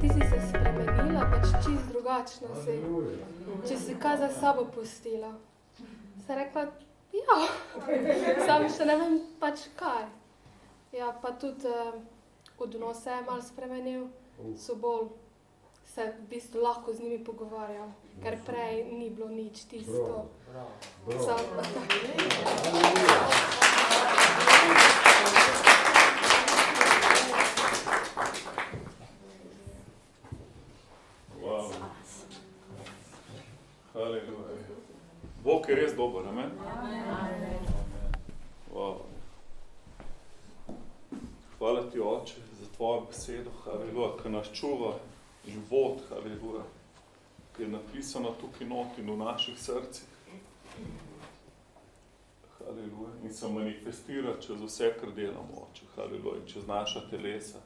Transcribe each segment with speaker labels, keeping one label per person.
Speaker 1: ti si se spremenila, pač čisto drugačna si. Če si kaj za sabo pustila. Se rekla, ja, sam še ne vem pač kaj. Ja, pa tudi odnos se je malo spremenil, so bolj se v bistvu lahko z njimi pogovarjal, ker prej ni bilo nič tisto.
Speaker 2: Haleluja. Bog je res dober, amen? Wow. Hvala ti, Oče, za tvojo besedo, haleluja, ki nas čuva život, haleluja, ki je napisano tukaj not in v naših srcih. Haleluja. In se manifestira čez vse, kar delamo, Oče, haleluja, in čez naša telesa.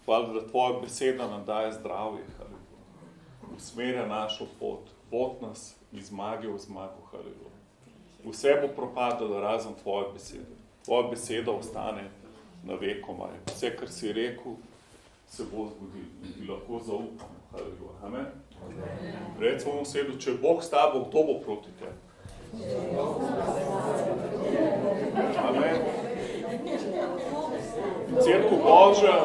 Speaker 2: Hvala, da tvoja beseda nam daje zdravje, haleluja. Usmerja našo pot. Pot nas iz zmage v zmago, haleluja. Vse bo propadalo razen tvoje besede. Tvoja beseda ostane na vekomaj. Vse, kar si rekel, se bo zgodilo. In ti lahko zaupamo, haleluja. Amen? Reci svojemu sedu, če je Bog s tabo, kdo bo proti tebi? Amen. Cerkev Božja.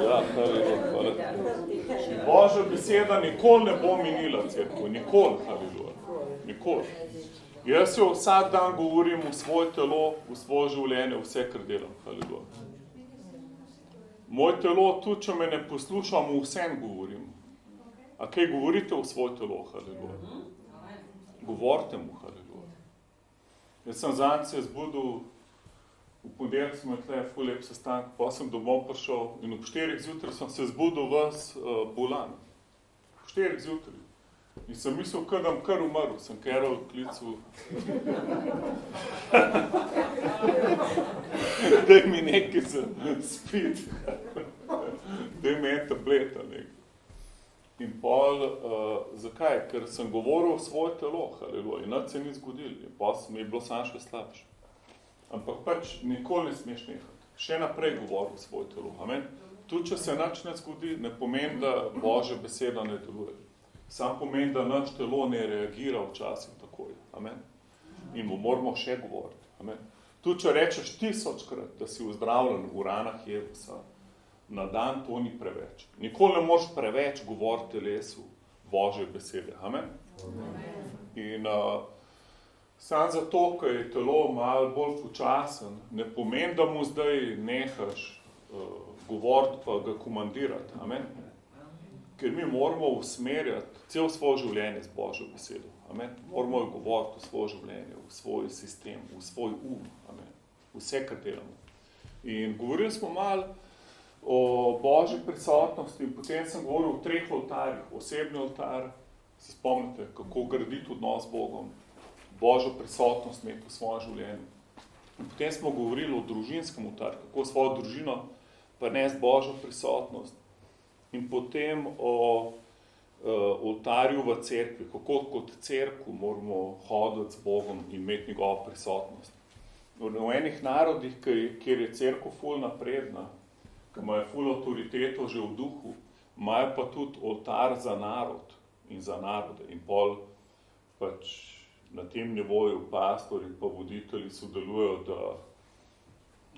Speaker 2: Ja, haleluja. Božja beseda nikoli ne bo minila, cerkev. Nikoli, haleluja. Nikoli. Jaz jo vsak dan govorim v svoj telo, v svoje življenje, vse, kar delam, haleluja. Moj telo, tudi če me ne poslušam, vsem govorim. A kaj govorite v svoj telo, haleluja? Govorite mu, haleluja. Jaz sem zanj se zbudil, v ponedeljek smo tle ful lep sestanek, pa sem domov prišel in ob 4 zjutraj sem se zbudil ves bolan. Ob 4 zjutraj. In sem mislil, kadam kar umrl, sem Carol klical. Daj mi nekaj za spit. Daj mi en tableta nekaj. In pol, zakaj? Ker sem govoril v svoje telo, haleluja, in nič se ni zgodil. In pol mi je bilo samo še slabše. Ampak pač nikoli ne smeš nehati. Še naprej govoril v svoje telo. Amen? Tudi, če se nič ne zgodi, ne pomeni, da Božja beseda ne deluje. Sam pomeni, da naš telo ne reagira včasih takoj. Amen? In mu moramo še govoriti. Amen? Tudi, če rečeš 1000-krat, da si uzdravljen v ranah Jezusa, na dan to ni preveč. Nikoli ne moreš preveč govoriti telesu Božje besede. Amen? In sam zato, ker je telo malo bolj počasen, ne pomeni, da mu zdaj nehaš govoriti pa ga komandirati. Amen? Ker mi moramo usmerjati cel svoje življenje z Božjo besedo. Amen? Moramo jo govoriti v svoje življenje, v svoj sistem, v svoj Amen? Vse, kar delamo. In govorili smo malo o Božji prisotnosti in potem sem govoril o 3 oltarjih. Osebni oltar, se spomnite, kako graditi odnos z Bogom, Božjo prisotnost imeti v svojem življenju. In potem smo govorili o družinskem oltarju, kako svojo družino prinesti Božjo prisotnost. In potem o oltarju v cerkvi, kako kot cerkev moramo hoditi z Bogom in imeti njegovo prisotnost. V enih narodih, kjer je cerkev ful napredna, ki imajo ful avtoriteto že v duhu, imajo pa tudi oltar za narod in za narode. In pol pač na tem nivoju pastorji pa voditelji sodelujejo, da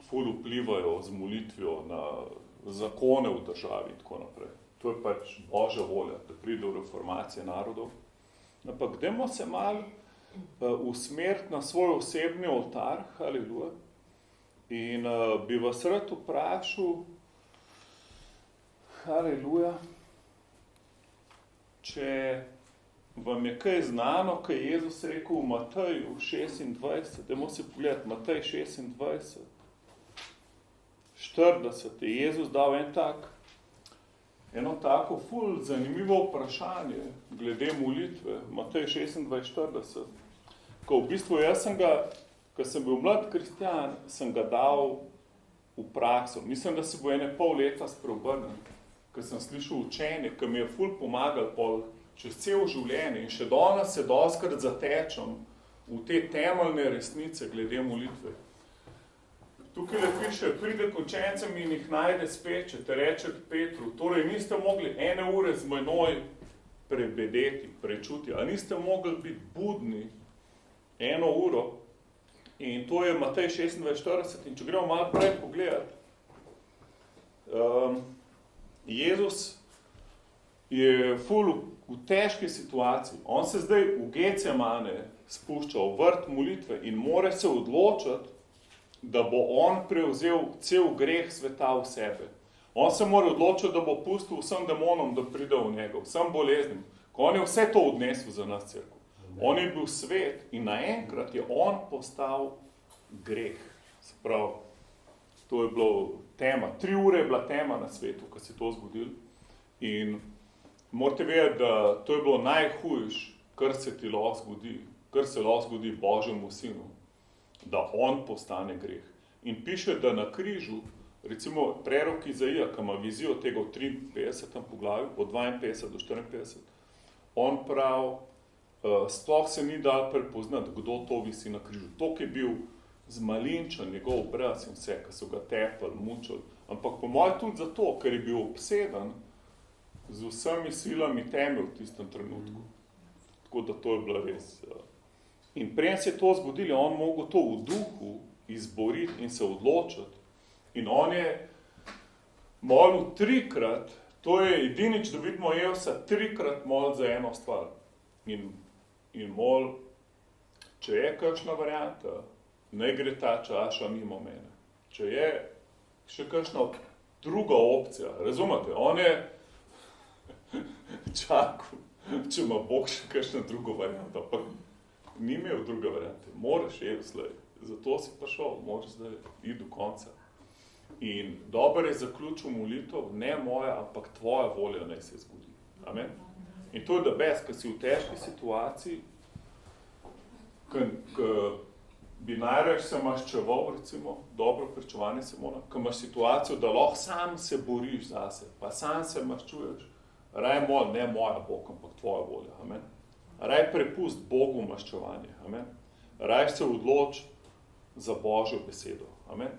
Speaker 2: ful vplivajo z molitvijo na zakone v državi in tako naprej. To je pač Božja volja, da pride do reformacije narodov. Ampak dajmo se malo usmeriti na svoj osebni oltar, haleluja. In bi vas rad vprašal, haleluja, če vam je kaj znano, kaj je Jezus rekel v Mateju 26, dajmo si pogledati, Matej 26, 40, je Jezus dal eno tako ful zanimivo vprašanje glede molitve, Matej 26, 40, ko v bistvu jaz sem ga, ko sem bil mlad kristjan, sem ga dal v prakso. Mislim, da se bo ene pol leta spreobrnil, ko sem slišal učenje, ki mi je ful pomagal pol čez cel življenje in še danes se dostikrat zatečem v te temeljne resnice glede molitve. tukaj le piše, pride k učencem in jih najde speče, te reče Petru, torej niste mogli 1 ure z menoj prebedeti, prečuti, a niste mogli biti budni 1 uro. In to je Matej 26:40. In če gremo malo prej pogledati, Jezus je ful v težki situaciji. On se zdaj v Getsemane spušča v vrt molitve in mora se odločiti, da bo on prevzel cel greh sveta v sebe. On se mora odločiti, da bo pustil vsem demonom, da pride v njega, vsem boleznim. Ko on je vse to odnesel za nas cerkev. On je bil svet in naenkrat je on postal greh. Se pravi, to je bilo tema. 3 ure je bila tema na svetu, ko se je to zgodilo. In morate vedeti, da to je bilo najhujš, kar se ti lahko zgodi, kar se lahko zgodi Božjemu sinu, da on postane greh. In piše, da na križu, recimo prerok Izaija, ki ima vizijo tega v 53. poglavju, od 52 do 54, on pravi, sploh se ni dal prepoznati, kdo to visi na križu. Tok je bil zmalinčen, njegov obraz in vse, ki so ga tepali, mučili. Ampak po mojem tudi zato, ker je bil obseden z vsemi silami teme v tistem trenutku. Tako da to je bilo res. In prej se je to zgodilo, on mogel to v duhu izboriti in se odločiti. In on je molil 3-krat, to je edinič, da vidimo Jezusa 3-krat molil za eno stvar. In molil, če je kakšna varianta, ne gre ta čaša mimo mene. Če je še kakšna druga opcija, razumete, on je čakal, če ima Bog še kakšna druga varianta, pa ni imel druge variante, moraš slej, zato si pa šel, moraš zdaj iti do konca. In dobro je zaključil molitev, ne moja, ampak tvoja volja naj se zgodi. Amen? In to je da best, ker si v težki situaciji, ki bi najrač se maščeval, recimo, dobro pričevanje se mora, ko imaš situacijo, da lahko sam se boriš zase, pa sam se maščuješ, raj mol, ne moja Bog, ampak tvoja volja. Amen? Raj prepust Bogu maščevanje. Amen? Raj se odloč za Božjo besedo. Amen?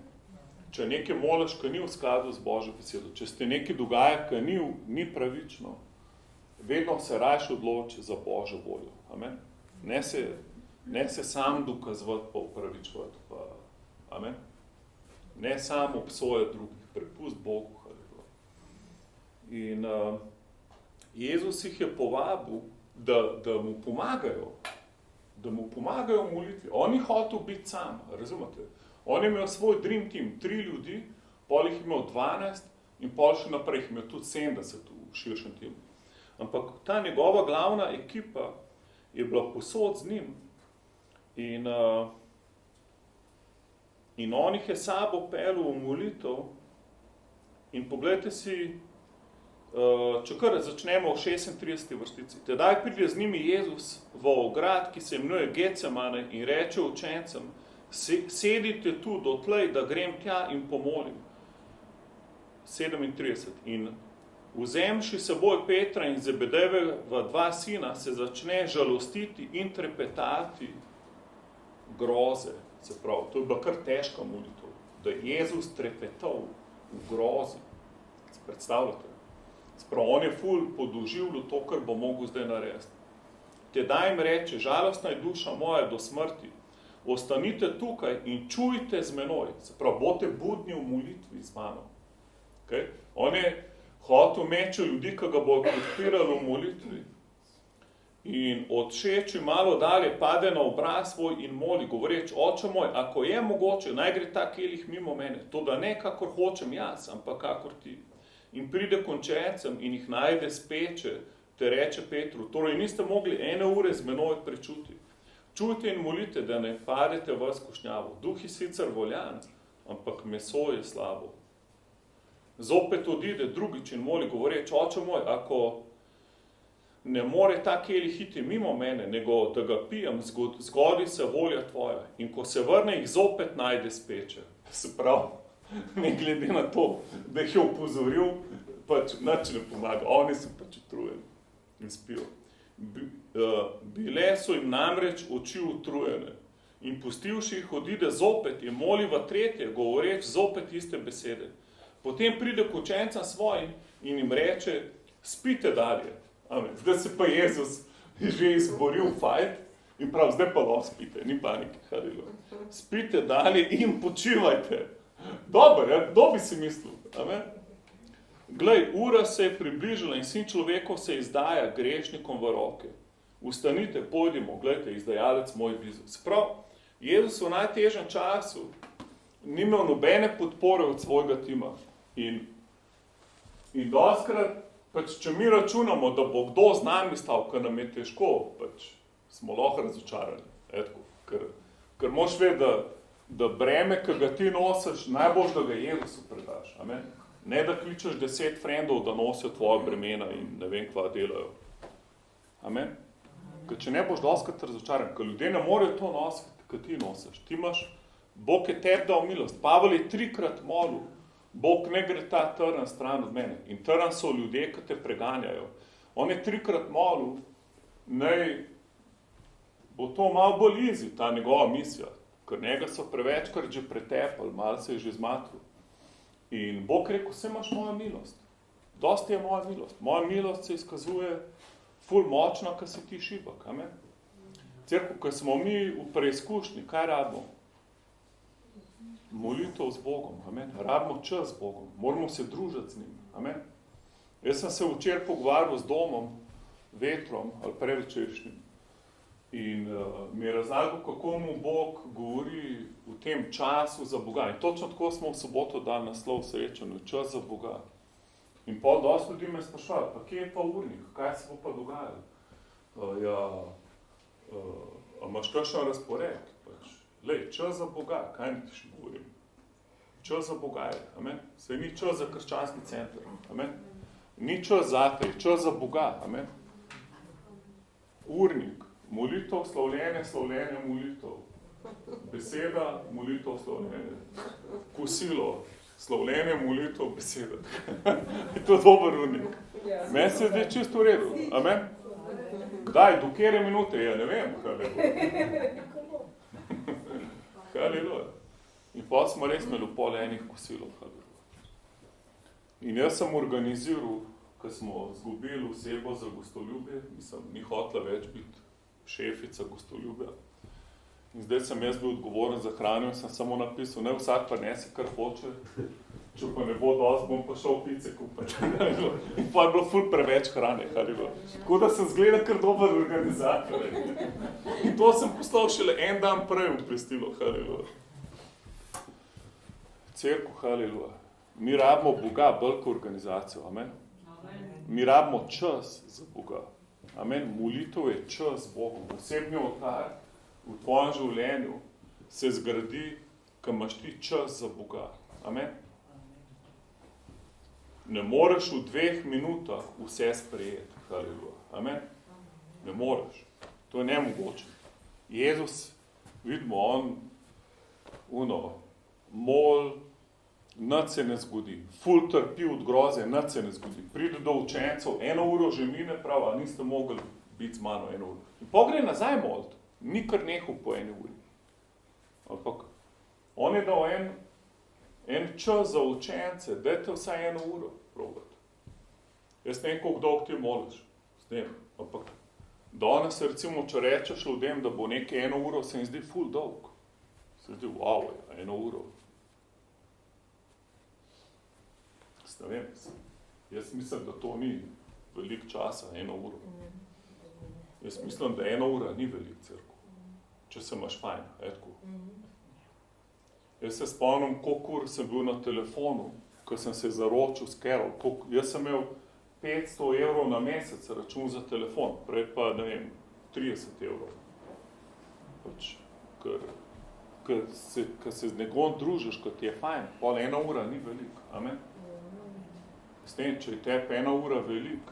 Speaker 2: Če nekaj moliš, ki ni v skladu z Božjo besedo, če ste nekaj dogaja, ki ni pravično, vedno se rajš odloči za Božjo voljo. Amen? Ne se sam dokazovati pa upravičovati. Pa, amen? Ne sam obsojati drugih, prepust Bogu. In Jezus jih je povabil, da mu pomagajo. Da mu pomagajo v molitvi. On je hotel biti sam, razumete? On je imel svoj dream team, 3 ljudi, pol jih imel 12 in pol še naprej jih imel tudi 70 v širšem timu. Ampak ta njegova glavna ekipa je bila posod z njim in on jih je sabo pelil v molitev in pogledajte si, če kar začnemo v 36. vrstici. Tedaj pride z njimi Jezus v ograd, ki se imenuje Getsemane in reče učencem, sedite tu dotlej, da grem tja in pomolim. 37. In vzemši seboj Petra in Zebedejeva 2 sina, se začne žalostiti in trepetati groze. Se pravi, to je bila kar težka molitev, da je Jezus trepetal v grozi. Se predstavljate? Sprav, on je ful podoživljal to, kar bo mogel zdaj narediti. Tedaj jim reče, žalostna je duša moja do smrti, ostanite tukaj in čujte z menoj. Se prav, bote budni v molitvi z mano. Okay? On je hotel meče ljudi, ki ga bo podpirali v molitvi. In odšeči malo dalje, pade na obraz svoj in moli, govoreč, oče moj, ako je mogoče, naj gre ta kelih mimo mene, to da ne kakor hočem jaz, ampak kakor ti. In pride k učencem in jih najde speče, te reče Petru, torej niste mogli 1 ure z menoj prečuti. Čujte in molite, da ne padete v skušnjavo. Duh je sicer voljan, ampak meso je slabo. Zopet odide drugič in moli, govoreč, oče moj, ako ne more ta kelih iti mimo mene, nego da ga pijem, zgodi se volja tvoja. In ko se vrne, jih zopet najde speče. Se pravi, ne glede na to, da jih je opozoril, pač nič ne pomaga. Oni so pač utrujeni in spijo. Bile so jim namreč oči utrujene in pustivši jih odide zopet in moli v tretje, govoreč zopet iste besede. Potem pride k učencem svojim in jim reče, spite dalje. Amen. Zdaj se pa Jezus že izboril fajt in prav, zdaj pa lo spite, ni panike. Haleluja. Spite dalje in počivajte. Dobar, ja? Kdo bi si mislil? Amen. Glej, ura se je približila in sin človekov se izdaja grešnikom v roke. Ustanite, pojdimo, gledajte, izdajalec moj blizu. Sprav, Jezus v najtežjem času ni imel nobene podpore od svojega tima. In doskrat, pač, če mi računamo, da bo kdo z nami stal, ker nam je težko, pač, smo lahko razočarani. Ker moš vedeti, da breme, ki ga ti nosiš, najbolj, da ga Jezusu predaš. Amen? Ne, da kličeš 10 frendov, da nosijo tvoje bremena in ne vem, kva delajo. Amen? Ker če ne boš doskrat razočaran, ker ljudje ne morejo to nositi, ker ti nosiš. Ti imaš, Bog je tebi dal milost. Pavel je 3krat molil, Bog ne gre ta trn stran od mene. In trn so ljudje, ki te preganjajo. On je 3krat molil, naj bo to malo bolj easy, ta njegova misija. Ker njega so prevečkrat že pretepali, malo se je že zmatril. In Bog rekel, vse imaš moja milost. Dosti je moja milost. Moja milost se izkazuje ful močna, ko si ti šibak. Amen? Cerkev, ko smo mi v preizkušnji, kaj rabimo? Molitev z Bogom. Amen? Rabimo čas z Bogom. Moramo se družiti z njim. Amen? Jaz sem se včeraj pogovarjal z Domom, Vetrom ali prevečeršnjim. In mi je razlagal, kako mu Bog govori v tem času za Boga. In točno tako smo v soboto dali naslov srečanju, čas za Boga. In pol dosti ljudi me sprašvali, pa kje je pa urnik, kaj se bo pa dogajalo? A imaš kakšen razpored? Lej, čas za Boga, kaj mi ti še govorim? Čas za Boga je, amen? Saj ni čas za krščanski center, amen? Ni čas za te, čas za Boga, amen? Urnik. Molitev, slavljenje, molitev. Beseda, molitev, slavljenje. Kosilo, slavljenje, molitev, beseda. Je to dober urnik. Meni se zdaj čisto v redu. Amen? Kdaj, do kere minute? Ja, ne vem. Haleluja. In pa smo res imeli pol enih kosilov. Haleluja. In jaz sem organiziral, ko smo zgubili osebo za gostoljubje, ni hotela več biti šefica gostoljubja. In zdaj sem jaz bil odgovoren za hrano in sem samo napisal, ne vsak pa nese, kar hoče, če pa ne bo dosti, bom pa šel pice kupiti. In pa je bilo ful preveč hrane. Tako da sem zgleda kar dober organizator. In to sem poslal šele en dan prej v pristilo. Cerkev, haleluja. Mi rabimo Boga bolj kot organizacijo. Amen? Mi rabimo čas za Boga. Amen. Molitev je čas z Bogom. Osebni oltar v tvojem življenju se zgradi, ko imaš ti čas za Boga. Amen. Ne moreš v 2 minutah vse sprejeti. Haleluja. Amen. Ne moreš. To je nemogoče. Jezus, vidimo, on mol, nič se ne zgodi. Ful trpi od groze, nič se ne zgodi. Pride do učencev, 1 uro že mine, prav, a niste mogli biti z mano 1 uro. In pogre nazaj molt, ni kar nehal po 1 uri. Ampak on je dal en čas za učence, dajte vsaj 1 uro probati. Jaz ne vem, koliko dolg ti moliš. Ampak danes recimo, če rečeš ljudem, da bo nekaj 1 uro, se jim zdi ful dolg. Se zdi, wow, 1 uro. Ne vem, jaz mislim, da to ni velik časa, 1 uro. Jaz mislim, da 1 ura ni velik cerkev, če se imaš fajn, etko. Jaz se spomnim, koliko ur sem bil na telefonu, ko sem se zaročil s Carol. Jaz sem imel 500 evrov na mesec račun za telefon, prej pa, ne vem, 30 evrov. Pač, ker se z nekom družiš, ko ti je fajn, pol 1 ura ni velik, amen? S tem, če je tebi 1 ura velik,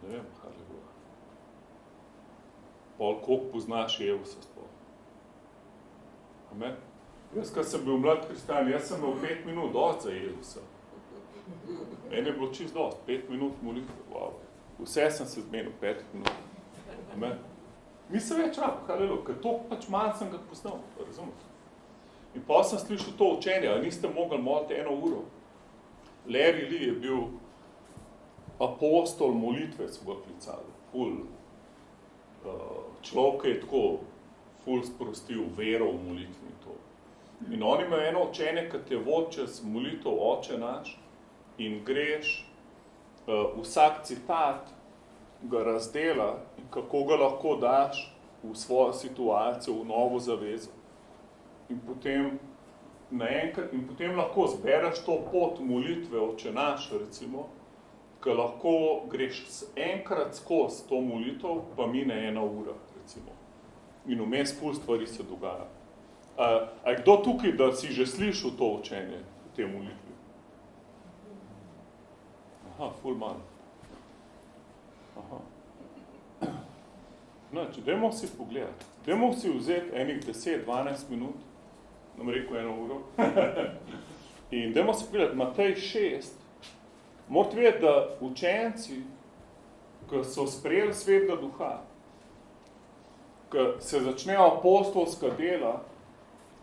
Speaker 2: ne vem, haleluja. Pol koliko poznaš Jezusa sploh. Amen? Jaz, ko sem bil mlad kristjan, jaz sem imel 5 minut dosti za Jezusa. Meni je bilo čisto dosti, 5 minut molitve, wow. Vse sem se zmenil 5 minut. Amen? Nisem več rab, haleluja, ker to pač malo sem ga poznal, razumete? In pa sem slišal to učenje, ali niste mogli moliti 1 uro. Larry Lee je bil apostol molitve, so ga klicali, ful. Človek je tako ful sprostil vero v molitvi in to. In on ima eno učenje, kad je vod čez molitev Oče naš in greš vsak citat ga razdela in kako ga lahko daš v svojo situacijo, v novo zavezo. In potem naenkrat, in potem lahko zbereš to pot molitve Oče naš, recimo, ki lahko greš enkrat skozi to molitev, pa mine 1 ura, recimo. In vmes ful stvari se dogaja. A je kdo tukaj, da si že slišal to učenje v tej molitvi? Aha, ful manj. Aha. Znači, dajmo si pogledati. Dajmo si vzeti enih 10-12 minut, nam rekel 1 uro, in dajmo si pogledati Matej 6. Morate vedeti, da učenci, ki so sprejeli Svetega Duha, ki se začnejo apostolska dela,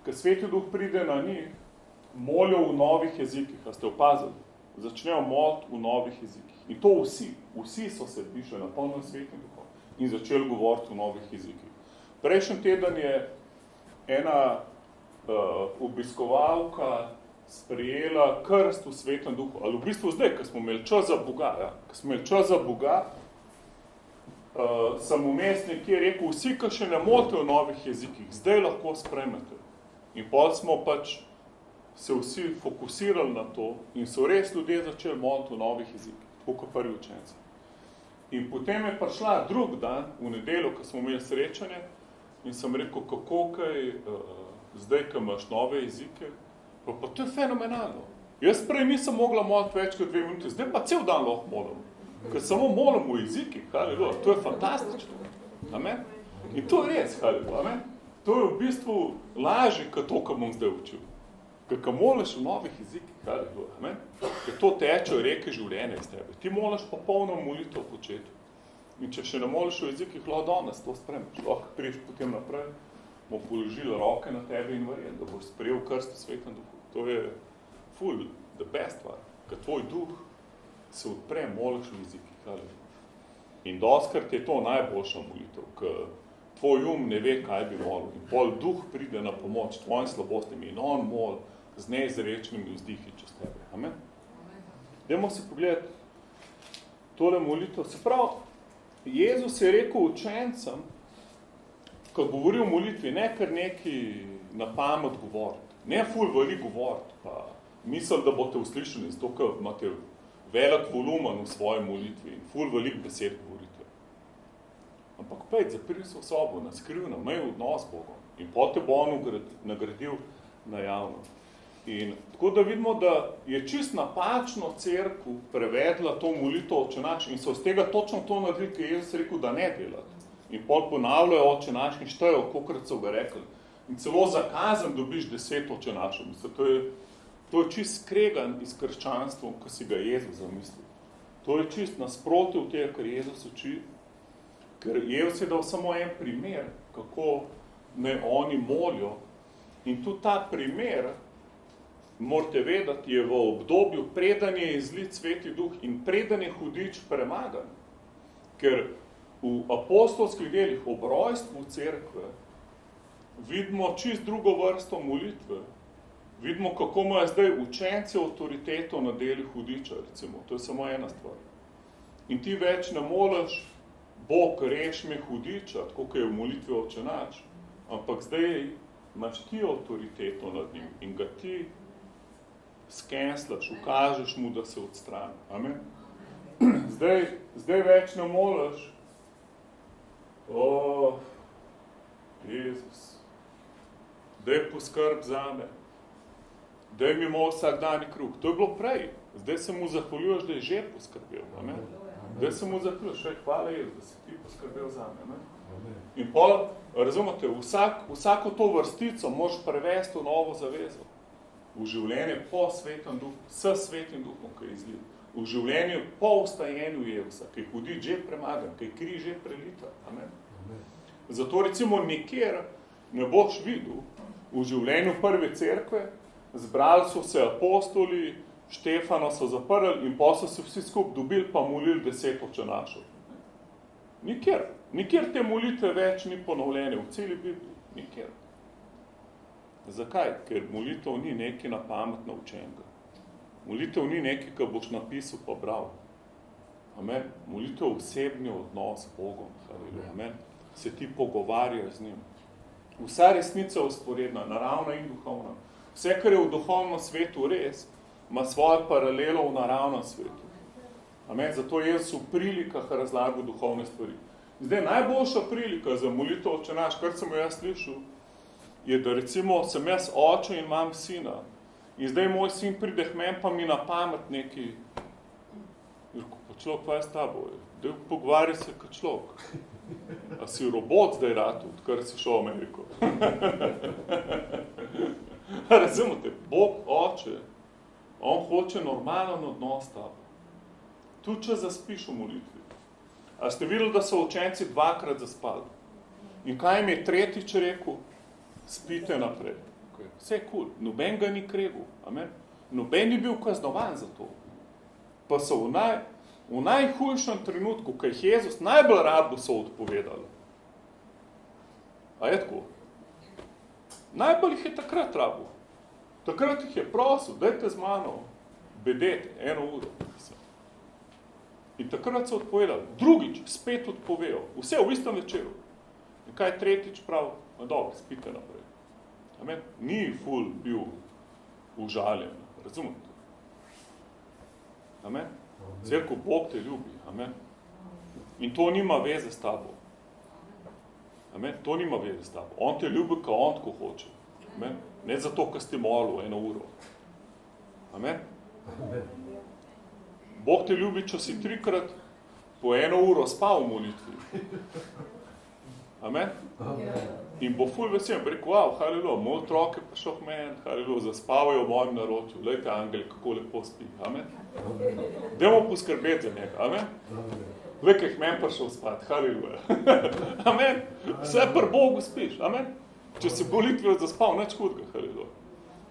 Speaker 2: ki Sveti Duh pride na njih, molijo v novih jezikih. A ste opazili? Začnejo moliti v novih jezikih. In to vsi so se pišli na polno Svetim Duhom in začeli govoriti v novih jezikih. Prejšnji teden je ena obiskovalka sprejela krst v Svetem Duhu. Ali v bistvu zdaj, ko smo imeli čas za Boga, sem vmes nekje rekel, vsi, ki še ne molite v novih jezikih, zdaj lahko sprejmete. In potem smo pač se vsi fokusirali na to in so res ljudje začeli moliti v novih jezikih, tako kot prvi učenci. In potem je prišla drug dan, v nedeljo, ko smo imeli srečanje, in sem rekel, kako kaj, zdaj, ko imaš nove jezike, pa to je fenomenalno. Jaz prej nisem mogla moliti več kot 2 minuti, zdaj pa cel dan lahko molim, ker samo molim v jezikih, haleluja, to je fantastično. Amen? In to je res, haleluja, amen? To je v bistvu lažje, kot to, kar bom zdaj učil. Ker moliš v novih jezikih, haleluja, amen? Ker to teče reke življenja iz tebe. Ti moliš pa polno molitev početi. In če še ne moliš v jezikih, lahko danes to spremeš. Lahko priješ potem naprej, bomo položili roke na tebe in verjeti, da boš sprejel krst v Svetem Duhu. To je ful, the best stvar. Ker tvoj duh se odpre, moliš v jezikih, haleluja. In doskrat je to najboljša molitev, ker tvoj ne ve, kaj bi molil. In pol duh pride na pomoč tvojim slabostim in on mol z neizrečnimi vzdihi čez tebe. Amen? Dajmo si pogledati tole molitev. Se pravi, Jezus je rekel učencem, ko govori o molitvi, ne kar neki na pamet govoriti, ne ful veliko govoriti, pa misli, da boste uslišali, zato ker imate velik volumen v svoji molitvi in ful veliko besed govorite. Ampak pejt, zapril se v sobo, na skrivno, imej odnos s Bogom in potem bo on nagradil na javno. In tako da vidimo, da je čist napačno cerkev prevedla to molitev Oče naš in so z tega točno to naredili, ker je Jezus rekel, da ne delati. In pol ponavljajo Oče naš in štejo, kolikrat so ga rekli. In celo za kazen dobiš 10 Oče našov. Mislim, to je čist skregan iz krščanstva, ko si ga Jezus zamislil. To je čist nasprotje v tega, kar Jezus uči. Ker Jezus je dal samo en primer, kako ne oni molijo. In tudi ta primer, morate vedeti, je v obdobju preden je izlit Sveti Duh in preden je hudič premagan. Ker v apostolskih delih ob rojstvu cerkve vidimo čist drugo vrsto molitve. Vidimo, kako imajo zdaj učenci avtoriteto na deli hudiča, recimo. To je samo ena stvar. In ti več ne moliš, Bog reši me hudiča, tako kot je v molitvi Oče naš, ampak zdaj imaš ti avtoriteto nad njim in ga ti skenslaš, ukažeš mu, da se odstrani. Amen? Zdaj več ne moliš, o, Jezus, daj poskrb zame, daj mi moj vsakdanji kruh. To je bilo prej. Zdaj se mu zahvaljuješ, da je že poskrbel. Amen? Zdaj se mu zahvaljuješ, hvala Jezus, da si ti poskrbel zame. Amen? In pol, razumete, vsako to vrstico moraš prevesti v novo zavezo. V življenje po Svetem Duhu, s Svetim Duhom, ki je izlil. V življenje po vstajenju Jezusa, ki je hudič že premagan, ki je kri že prelita. Amen? Zato recimo nikjer ne boš videl v življenju prve cerkve, zbrali so se apostoli, Štefana so zaprli in pa so se vsi skupaj dobili pa molili 10 očenašev. Nikjer te molitve več ni ponovljene v celi Bibliji, nikjer. Zakaj? Ker molitev ni nekaj na pamet naučenega. Molitev ni nekaj, ki boš napisal pa bral. Amen. Molitev je osebni odnos s Bogom. Amen. Se ti pogovarjaš z njim. Vsa resnica je usporedna, naravna in duhovna. Vse, kar je v duhovnem svetu res, ima svojo paralelo v naravnem svetu. Amen. Zato je Jezus v prilikah razlagal duhovne stvari. Zdaj, najboljša prilika za molitev Oče naš, kar sem jo jaz slišal, je, da recimo sem jaz oče in imam sina. In zdaj moj sin pride k meni, pa mi na pamet neki, pa človek, kaj je s tabo? Daj pogovarja se kot človek. A si robot zdaj ratu, odkar si šel v Ameriko? Razumete, Bog oče, on hoče normalen odnos s tabo. Tu, če zaspiš v molitvi. A ste videli, da so učenci 2-krat zaspali? In kaj jim je tretjič rekel? Spite naprej. Vse je cool. Noben ga ni kregel. Amen? Noben ni bil kaznovan za to. Pa so v najhujšem trenutku, ko jih Jezus najbolj rabil, so odpovedali. A je tako? Najbolj jih je takrat rabil. Takrat jih je prosil, dajte z mano bedeti 1 uro. In takrat so odpovedali. Drugič spet odpovejo. Vse v istem večeru. In kaj tretjič prav? No dobro, spite naprej. Amen? Ni ful bil užaljen. Razumete? Amen? Cerkev, Bog te ljubi. Amen? In to nima veze s tabo. Amen? To nima veze s tabo. On te ljubi, ko on tako hoče. Amen? Ne zato, ker ste molil 1 uro. Amen? Bog te ljubi, če si 3-krat po 1 uro spal v molitvi. Amen? In bo ful vesel, bo rekel, wow, haleluja, moj otrok je prišel k meni, haleluja, zaspavajo v mojem naročju, lejte, angel, kako lepo spi. Amen? Dajmo poskrbeti za njega. Amen? Lejte, k meni prišel spat, haleluja. Amen? Vse pri Bogu spiš. Amen? Če si molitvijo zaspal, nič hudega, haleluja.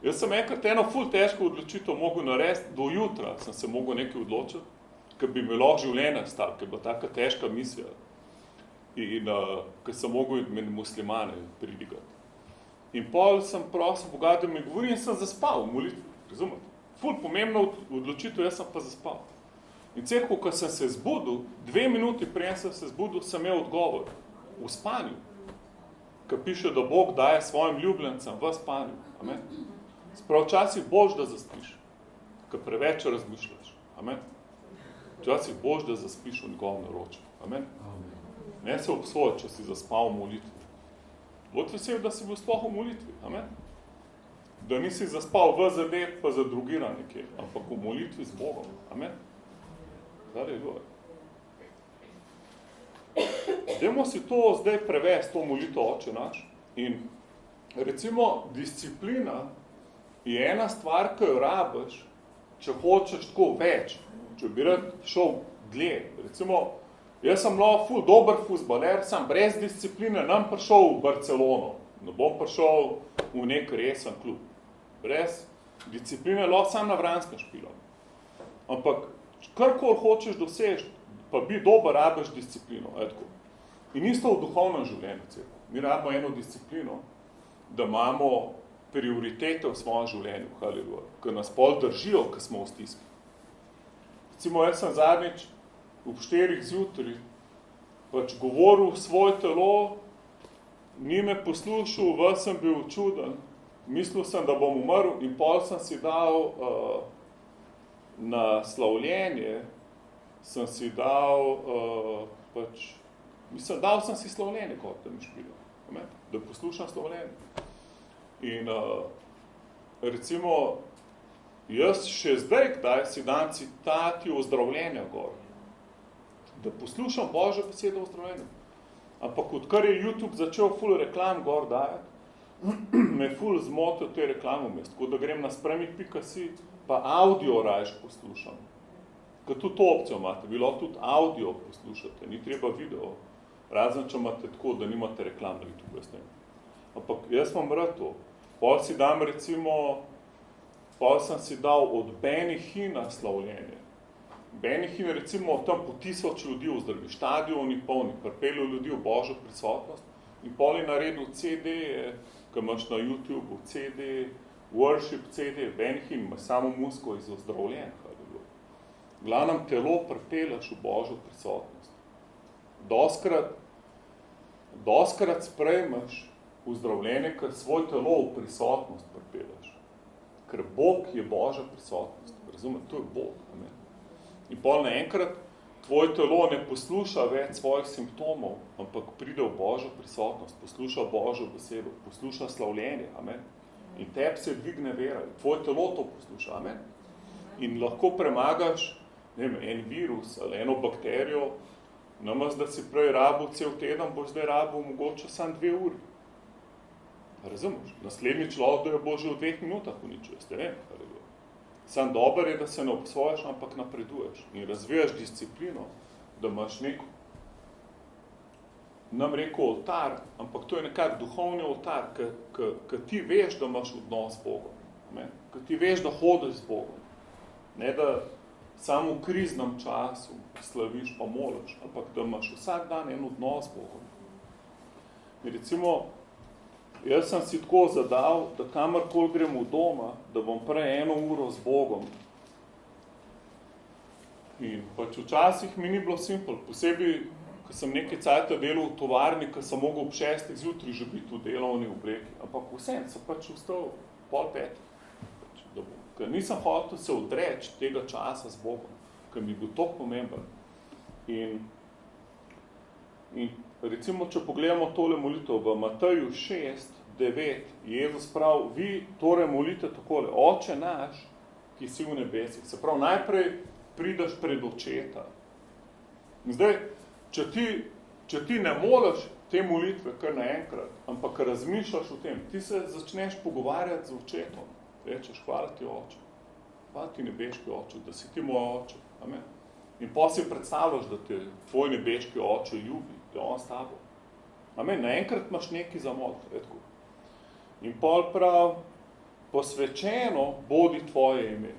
Speaker 2: Jaz sem enkrat eno ful težko odločitev mogel narediti, do jutra sem se mogel nekaj odločiti, ker bi me lahko življenje stalo, ker je bila taka težka misija. In ker sem mogel med muslimane pridigati. In pol sem prosil Boga, da mi govori in sem zaspal v molitvi. Razumete? Ful pomembna odločitev, jaz sem pa zaspal. In cerkev, ko sem se zbudil, 2 minuti prej sem se zbudil, sem imel odgovor v spanju. Ker piše, da Bog daje svojim ljubljencem v spanju. Amen? Sprav včasih boš, da zaspiš, ker preveč razmišljaš. Amen? Včasih boš, da zaspiš v njegovem naročju. Amen? Ne se obsoj, če si zaspal v molitvi. Bodi vesel, da si bil sploh v molitvi. Amen? Da nisi zaspal v zadet, pa zadrugiran nekje, ampak v molitvi z Bogom. Amen? Haleluja. Dajmo si to zdaj prevesti, to molitev Oče naš. In recimo disciplina je ena stvar, ki jo rabiš, če hočeš tako več, če bi rad šel dlje. Recimo, jaz sem ful dober fuzbaler, sem brez discipline nam prišel v Barcelono. Ne bom prišel v nek resen klub. Brez discipline lahko sam na Vranskem špilom. Ampak, karkoli hočeš doseči, pa bi dober rabiš disciplino. In isto v duhovnem življenju. Mi rabimo eno disciplino, da imamo prioritete v svojem življenju, haleluja, ki nas pol držijo, ki smo v stiski. Recimo, jaz sem zadnjič ob 4 zjutraj pač govoril svoje telo, ni me poslušal, ves sem bil čuden, mislil sem, da bom umrl in pol sem si dal na slavljenje, sem si dal dal sem si slavljenje, kot da mi špilo, da poslušam slavljenje. In recimo, jaz še zdaj, kdaj si dan citati ozdravljenja gor, da poslušam Božjo besedo o ozdravljenju. Ampak odkar je YouTube začel ful reklam gor dajati, me ful zmotil te reklamomest, tako da grem na spremi.si, pa audio rajš poslušam. Ker tudi to opcijo imate, bilo tudi audio poslušate, ni treba video. Razen, če imate tako, da nimate reklam na YouTube, ampak jaz imam rad to. Pol sem si dal od Benny Hinna slavljenje. Benny Hinn, recimo, tam po 1000 ljudi vzdravi, štadioni polni, pripeljo ljudi v Božjo prisotnost in pol je naredil CD, ki imaš na YouTube, CD, Worship CD, Benny Hinn ima samo muziko iz ozdravljenja. V glavnem telo pripeljaš v Božjo prisotnost. Doskrat sprejmeš vzdravljenje, ker svoj telo v prisotnost pripeljaš. Ker Bog je Božja prisotnost. Razumete, to je Bog. Ne? In pol naenkrat tvoje telo ne posluša več svojih simptomov, ampak pride v Božjo prisotnost, posluša Božjo besedo, posluša slavljenje. Amen? In tebi se dvigne vera. Tvoje telo to posluša. Amen? In lahko premagaš en virus ali eno bakterijo, namesto da si prej rabil cel teden, boš zdaj rabil mogoče samo 2 uri. Razumeš? Naslednjič lahko, da jo bo že v 2 minutah uničil, jaz ne vem, kar je bilo. Sam dober je, da se ne obsojaš, ampak napreduješ in razvijaš disciplino, da imaš neko, nam rekel oltar, ampak to je nekak duhovni oltar, ki ti veš, da imaš odnos z Bogom, ki ti veš, da hodiš z Bogom, ne da samo v kriznem času slaviš pa moliš, ampak da imaš vsak dan en odnos z Bogom. In recimo, jaz sem si tako zadal, da kamorkoli grem v doma, da bom prej 1 uro z Bogom. In pač včasih mi ni bilo simpel, posebej, ko sem nekaj cajta delal v tovarni, ko sem mogel ob 6 zjutraj že biti v delovni obleki. Ampak vsem sem pač vstal 4:30. Ker nisem hotel se odreči tega časa z Bogom, ker mi je bil to pomemben. In recimo, če pogledamo tole molitev v Mateju 6:9, Jezus pravi, vi torej molite takole, Oče naš, ki si v nebesih. Se pravi, najprej prideš pred očeta. In zdaj, če ti ne moliš te molitve kar naenkrat, ampak razmišljaš o tem, ti se začneš pogovarjati z očetom. Rečeš, hvala ti, Oče. Hvala ti, nebeški Oče, da si ti moj Oče. Amen. In potem si predstavljaš, da te tvoj nebeški Oče ljubi, da je on s tabo. Amen. Naenkrat imaš nekaj za moliti. In pol prav, posvečeno bodi tvoje ime.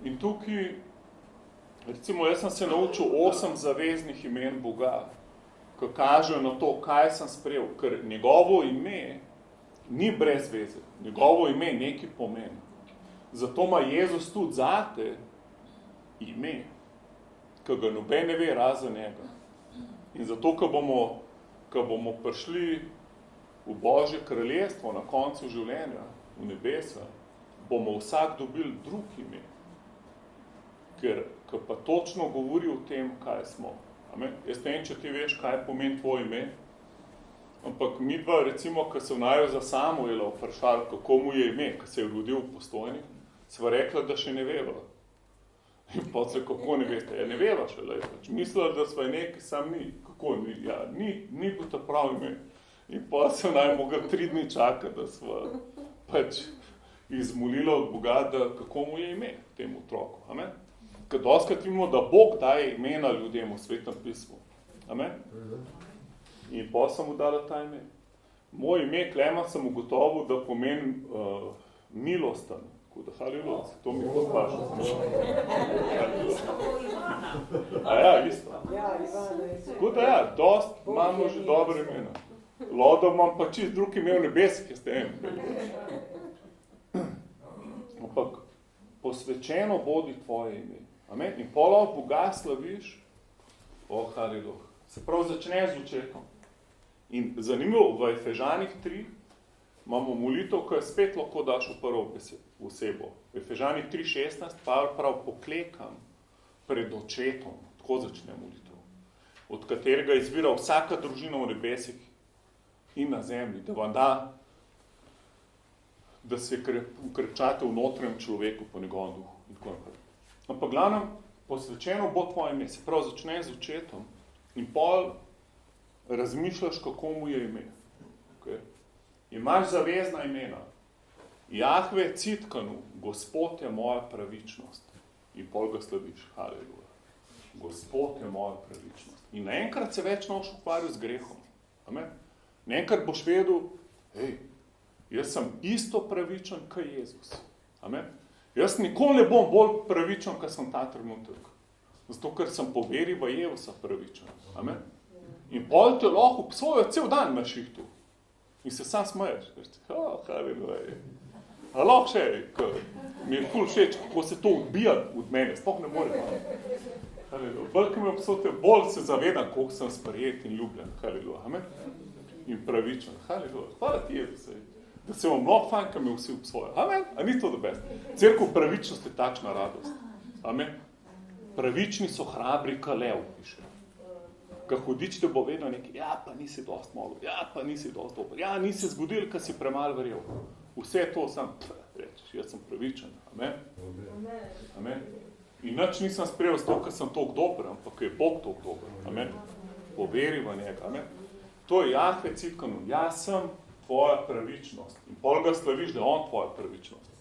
Speaker 2: In tukaj, recimo, jaz sem se naučil 8 zaveznih imen Boga, ki kažejo na to, kaj sem sprejel, ker njegovo ime ni brez veze. Njegovo ime nekaj pomeni. Zato ima Jezus tudi zate ime, ki ga noben ne ve razen njega. In zato, ko bomo prišli v Božje kraljestvo na koncu življenja, v nebesa, bomo vsak dobili drug ime, ker pa točno govori o tem, kaj smo. Amen? Jaz ne vem, če ti veš, kaj pomeni tvoj ime, ampak mi dva, recimo, ko se vnajo za Samuela vprašali, kako mu je ime, ko se je rodil v Postojni, sva rekla, da še ne veva. In pa se, kako ne veste? Ja, ne veva še, pač mislila, da sva nekaj sam ni. Kako ni? Ja, ni bo ta prav ime. In pa se naj mogla 3 dni čakati, da sva pač izmolila od Boga, da kako mu je ime temu otroku. Amen? Ker doskrat imamo, da Bog daje imena ljudem v Svetem pismu. Amen? In pa sem mu dala ta ime. Moj ime, Klemen, sem ugotovil, da pomeni milosten. Tako da, haliluja, to mi pa paša. A ja, isto. Tako da ja, dost imamo že dobre imena. Lodo imam pa čist drug ime v nebesih, jaz te ampak posvečeno bodi tvoje ime. Amen? In pola Boga slaviš, haliluja. Se pravi, začne z očetom. In zanimivo, v Efežanih 3 imamo molitev, ki jo spet lahko daš v prvo osebo. V Efežanih 3:16 prav poklekam pred očetom, tako začne molitev, od katerega izvira vsaka družina v nebesih in na zemlji, da vam da, da se ukrepčate v notranjem človeku po njegovem duhu. In tako naprej. Ampak glavnem, posvečeno bo tvoje ime, se pravi, začne z očetom in pol razmišljaš, kako mu je ime. Okay. Imaš zavezna imena. Jahve Citkanu, Gospod je moja pravičnost. In pol ga slaviš. Haleluja. Gospod je moja pravičnost. In naenkrat se več noš ukvarjal z grehom. Amen. Naenkrat boš vedel, hej, jaz sem isto pravičen, kot Jezus. Amen. Jaz nikoli ne bom bolj pravičen, kot sem ta trenutek. Zato, ker sem po veri v Jezusa pravičen. Amen. In pol te lahko obsojo, cel dan imaš jih tu. In se sam smeješ. Haleluja. A lahko še, mi je ful všeč, kako se to odbija od mene. Sploh ne morem. Haleluja. Bolj, ki me obsote, bolj se zavedam, koliko sem sprejet in ljubljen. Haleluja. Amen. In pravičen. Haleluja. Hvala ti, Jezus. Da se vam mnogo fajn, ki me vsi obsojajo. Amen. A ni to the best? Cerkev pravičnost je takšna radost. Amen. Pravični so hrabri, ka lev, piše. Ka hudič te bo vedno nekaj, ja, pa nisi dost mogel, ja, pa nisi dost dober, ja, nisi zgodil, ka si premalo verjel. Vse to sam, rečeš, jaz sem pravičen. Amen. Amen. In nič nisem sprejel z to, ker sem toliko dober, ampak je Bog toliko dober. Amen. Poveri v njega. Amen. To je Jahve Cidkanu. Jaz sem tvoja pravičnost. In pol ga slaviš, da je on tvoja pravičnost.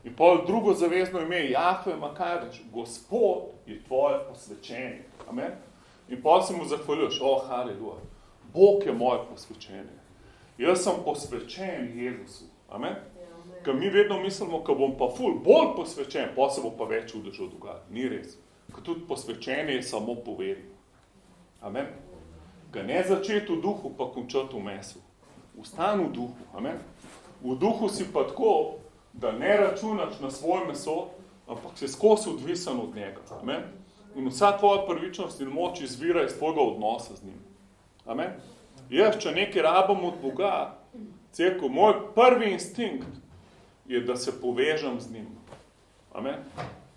Speaker 2: In pol drugo zavezno ime je Jahve Makadeš. Gospod je tvoje posvečenje. Amen. In pol se mu zahvaljuješ, haleluja. Bog je moje posvečenje. Jaz sem posvečen Jezusu. Amen. Ker mi vedno mislimo, ko bom pa ful bolj posvečen, pa se bo pa več čudežev dogajati. Ni res. Ker tudi posvečenje je samo po veri. Amen. Ga ne začeti v duhu, pa končati v mesu. Vstan v duhu. Amen. V duhu si pa tako, da ne računaš na svoje meso, ampak si skozi odvisen od njega. Amen. In vsa tvoja prvičnost in moč izvira iz tvojega odnosa z njim. Amen. Jaz, če nekaj rabim od Boga, cerkev, moj prvi instinkt je, da se povežem z njim. Amen.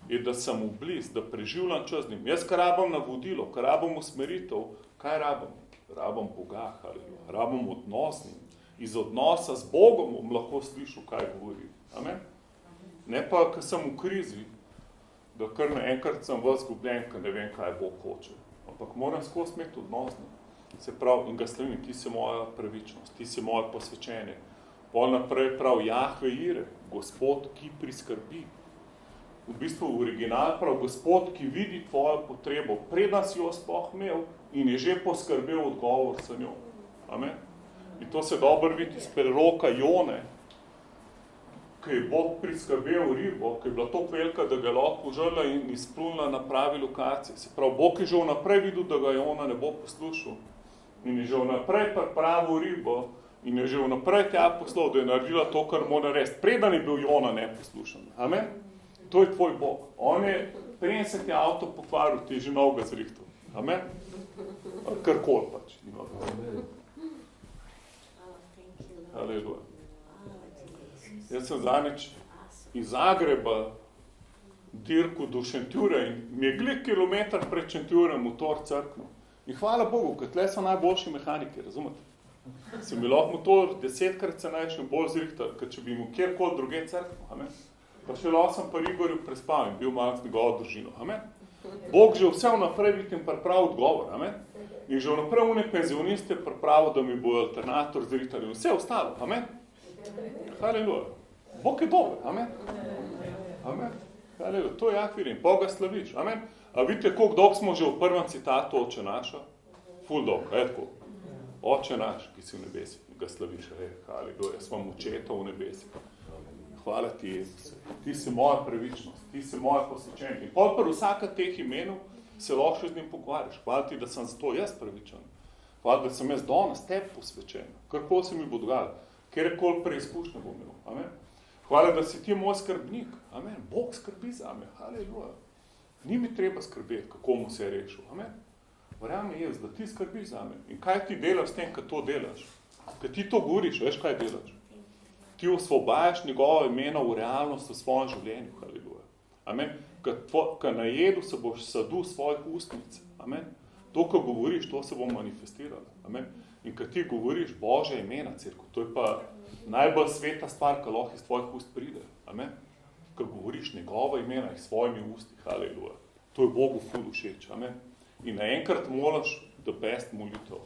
Speaker 2: Je, da sem v bliz, da preživljam čas z njim. Jaz, kar rabim navodilo, kar rabim usmeritev, kaj rabim? Rabim Boga, rabim odnos z njim. Iz odnosa z Bogom bom lahko slišal, kaj govori. Amen. Ne pa, ko sem v krizi, da kar naenkrat sem vas zgubljen, ker ne vem, kaj Bog hoče. Ampak moram skozi imeti odnos z njim. Se pravi, in ga slavim, ti si moja pravičnost, ti si moje posvečenje. Pol naprej prav Jahve Jire, Gospod, ki priskrbi. V bistvu v original prav Gospod, ki vidi tvojo potrebo, preden si jo sploh imel in je že poskrbel odgovor za njo. Amen. In to se dobro vidi iz preroka Jone, ki je Bog priskrbel ribo, ki je bila tako velika, da ga je lahko užrla in izplunila na pravi lokaciji. Se pravi, Bog je že vnaprej videl, da ga Jona ne bo poslušal. In je že vnaprej pripravil ribo in je že vnaprej tja poslal, da je naredila to, kar mora narediti. Preden je bil Jona neposlušan. Amen? To je tvoj Bog. On je, preden se ti avto pokvaril, ti je že novega zrihtal. Amen? Karkoli pač. Aleluja. Jaz sem zadnjič iz Zagreba dirku do Šentjura in mi je glik kilometer pred Šentjurem motor crknil. In hvala Bogu, ker tle so najboljši mehaniki, razumete? Se mi lahko motor 10krat cenejši in bolj zrihtal, ker če bi mu kjerkoli druge crknil. Amen? Pa še lahko sem pa Igorju prespal in bil malo z njegovo družino. Amen? Bog že vse vnaprej vidi in pripravil odgovor. Amen? In že vnaprej une penzioniste pripravil, da mi bo alternator zrihtal in vse ostalo. Amen? Haleluja. Bog je dober. Amen? Amen? Haleluja. To je Jahve, Boga slaviš. Amen? A vidite, koliko dolgo smo že v prvem citatu Oče naša? Ful dolgo, tako. Oče naš, ki si v nebesi, ga slaviš. Haleluja, jaz imam očeta v nebesi. Hvala ti, Jezus. Ti si moja pravičnost, ti si moja posvečenje. In pol pa vsaka teh imenov se lahko z njim pogovarjaš. Hvala ti, da sem zato jaz pravičen. Hvala, da sem jaz danes tebi posvečen. Karkoli se mi bo dogajalo, kjerkoli preizkušnje bom imel. Amen. Hvala, da si ti moj skrbnik. Amen. Bog skrbi za me. Haleluja. Ni mi treba skrbeti, kako mu se je rešil. Amen. Verjame Jezus, da ti skrbiš za me. In kaj ti delaš s tem, kad to delaš? Kad ti to govoriš, veš, kaj delaš? Ti osvobajaš njegovo imeno v realnost v svojem življenju. Haleluja. Amen. Kad najedu se boš sadu svojih ustnic. Amen. To, ko govoriš, to se bo manifestiralo. Amen. In kad ti govoriš Božja imena, cerkev, to je pa najbolj sveta stvar, ki lahko iz tvojih ust pride. Amen. Kad govoriš njegova imena iz svojimi usti. Haleluja. To je Bogu ful všeč. Amen. In naenkrat moliš the best molitev.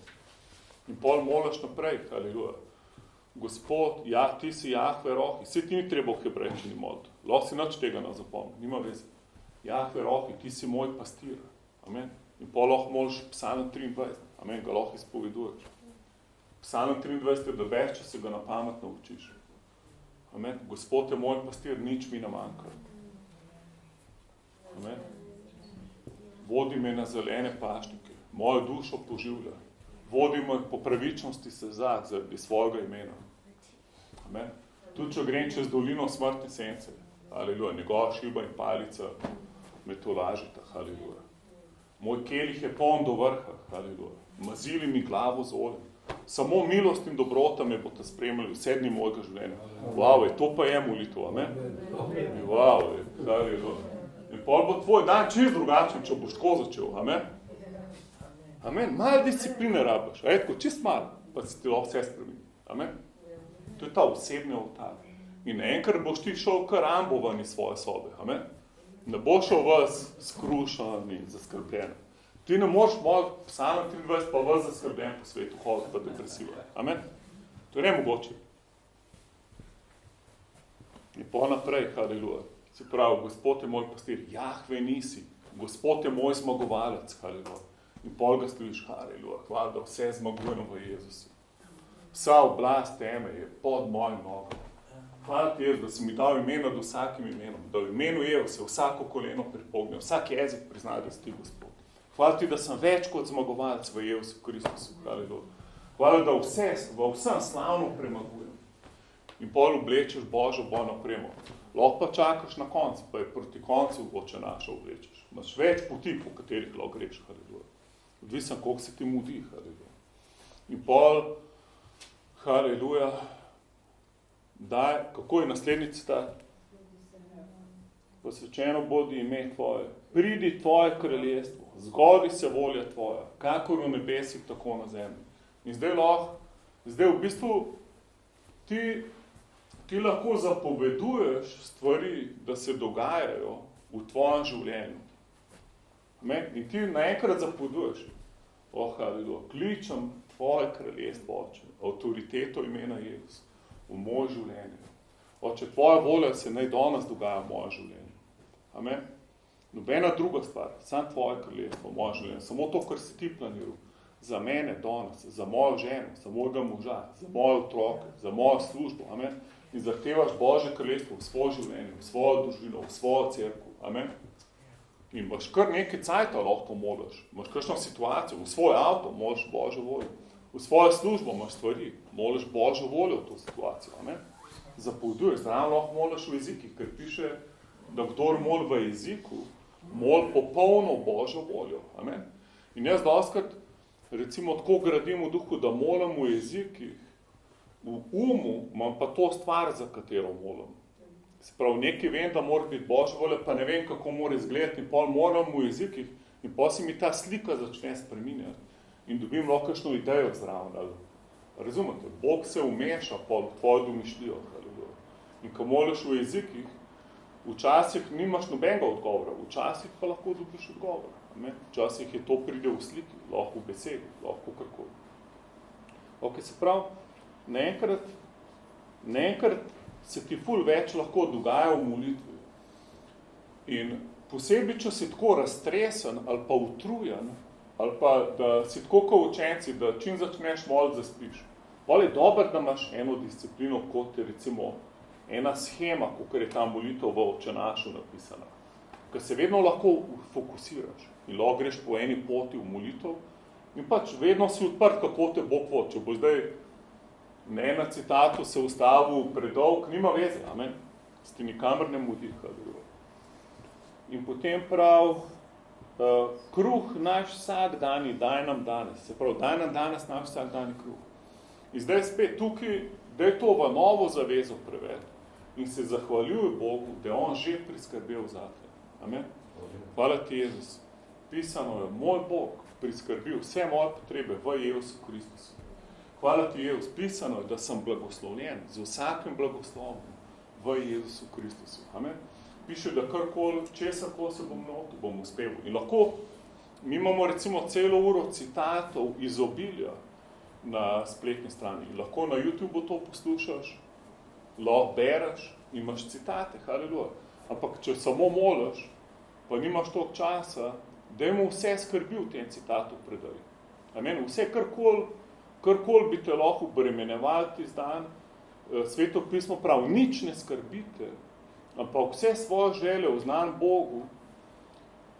Speaker 2: In pol moliš naprej. Haleluja. Gospod, ja, ti si Jahve Rohi. Vse ti ni treba v hebrejčini moliti. Lahko si nič tega ne zapomni. Nima veze. Jahve Rohi, ti si moj pastir. Amen. In pa lahko moliš Psalm 23. Amen, ga lahko izpoveduješ. Psalm 23 je, da več, če se ga na pamet naučiš. Amen. Gospod je moj pastir, nič mi ne manjka. Amen. Vodi me na zelene pašnike, mojo dušo poživlja. Vodi me po pravičnosti sezat zaradi svojega imena. Amen. Tudi če grem čez dolino smrtne sence, haleluja, njegova šiba in palica me to lažita, haleluja. Moj kelih je poln do vrha, haleluja. Mazili mi glavo z oljem. Samo milost in dobrota me boste spremljali vse dni mojega življenja. Wow, to pa je molitev, amen. Wow, haleluja. In pol bo tvoj dan čist drugačen, če boš tako začel, amen. Amen, malo discipline rabiš, tako čist malo, pa si ti lahko vse spremeni, amen. To je ta osebni oltar. In enkrat boš ti šel kar ambovan iz svoje sobe, amen. Ne boš šel vas skrušen in zaskrbljen. Ti ne moreš moliti Psalm 23 pa vas zaskrbljen po svetu, hoditi pa depresivo, amen. To je nemogoče. In pa naprej, haleluja. Se pravi, Gospod je moj pastir, Jahve nisi, Gospod je moj zmagovalec, haleluja. In pol ga stojiš, haleluja, hvala, da vse zmagujemo v Jezusu. Vsa oblast teme je pod mojim nogom. Hvala ti, Jezus, da si mi dal ime nad vsakim imenom, da v imenu je se vsako koleno pripogne, vsak jezik prizna, da si ti Gospod. Hvala ti, da sem več kot zmagovalec v Jezusu Kristusu, haleluja. Hvala, da v vsem slavno premagujem. In pol oblečeš Božjo bojno opremo. Lahko pa čakaš na koncu, pa je proti koncu Oče naša oblečeš. Imaš več poti, po katerih lahko greš, haleluja. Odvisno, koliko se ti mudi, haleluja. In pol, haleluja, daj, kako je naslednji citat? Posvečeno bodi ime tvoje, pridi tvoje kraljestvo, zgodi se volja tvoja, kakor v nebesih, tako na zemlji. In zdaj v bistvu ti lahko zapoveduješ stvari, da se dogajajo v tvojem življenju. In ti naenkrat zapoveduješ, haleluja, kličem tvoje kraljestvo, Oče, avtoriteto imena Jezus v moje življenje. Oče, tvoja volja se naj danes dogaja v moje življenje. Amen. Nobena druga stvar, samo tvoje kraljestvo v moje življenje, samo to, kar si ti planiral. Za mene danes, za mojo ženo, za mojega moža, za moje otroke, za mojo službo, amen. In zahtevaš Božje kraljestvo v svoje življenje, v svojo družino, v svojo cerkev, amen. In imaš kar nekaj cajta lahko moliš, imaš kakšno situacijo, v svoj avto moliš Božjo voljo, v svojo službo imaš stvari, moliš Božjo voljo v to situacijo, amen. Zapoveduješ, zraven lahko moliš v jezikih, ker piše, da kdor moli v jeziku, moli popolno Božjo voljo, amen. In jaz dostakrat recimo tako gradim v duhu, da molim v jezikih, v umu imam pa to stvar, za katero molim. Se pravi, nekaj vem, da mora biti Božja volja, pa ne vem, kako mora izgledati, in pol molim v jezikih, in pol si mi ta slika začne spreminjati in dobim lahko kakšno idejo zraven. Razumete? Bog se umeša pol v tvojo domišljijo. In ko moliš v jezikih, včasih nimaš nobenega odgovora, včasih pa lahko dobiš odgovor. Včasih je to pride v sliki, lahko v besedi, lahko karkoli. Ok, se pravi, naenkrat se ti ful več lahko dogaja v molitvi. In posebej, če si tako raztresen ali pa utrujen, ali pa da si tako kot učenci, da čim začneš moliti, zaspiš. Bolj je dobro, da imaš eno disciplino, kot je recimo ena schema, kot je ta molitev v Oče našu napisana. Ker se vedno lahko fokusiraš in lahko greš po eni poti v molitev in pač vedno si odprt, kako te Bog vodi. Če bo zdaj ne na citatu se ustavil predolg, nima veze, amen. S ti nikamer ne mudi. In potem prav, kruh naš vsak dan daj nam danes. Se pravi, daj nam danes naš vsak dan kruh. In zdaj spet tukaj, da je to v novo zavezo preved in se zahvaljuj Bogu, da je on že priskrbel zate. Amen. Hvala ti, Jezus. Pisano je, moj Bog priskrbil vse moje potrebe v Jezusu Kristusu. Hvala ti, Jezus. Pisano je, da sem blagoslovljen z vsakim blagoslovom v Jezusu Kristusu. Amen. Piše, da karkoli, česarkoli se bom notil, bom uspel. In lahko, mi imamo recimo celo uro citatov iz obilja na spletni strani. In lahko na YouTube to poslušaš, lahko bereš in imaš citate, haleluja. Ampak če samo moliš, pa nimaš toliko časa, dajmo vse skrbi v tem citatu predali. Amen. Vse, karkoli bi te lahko obremenevali tisti dan, Sveto pismo pravi, nič ne skrbite, ampak vse svoje želje vznan Bogu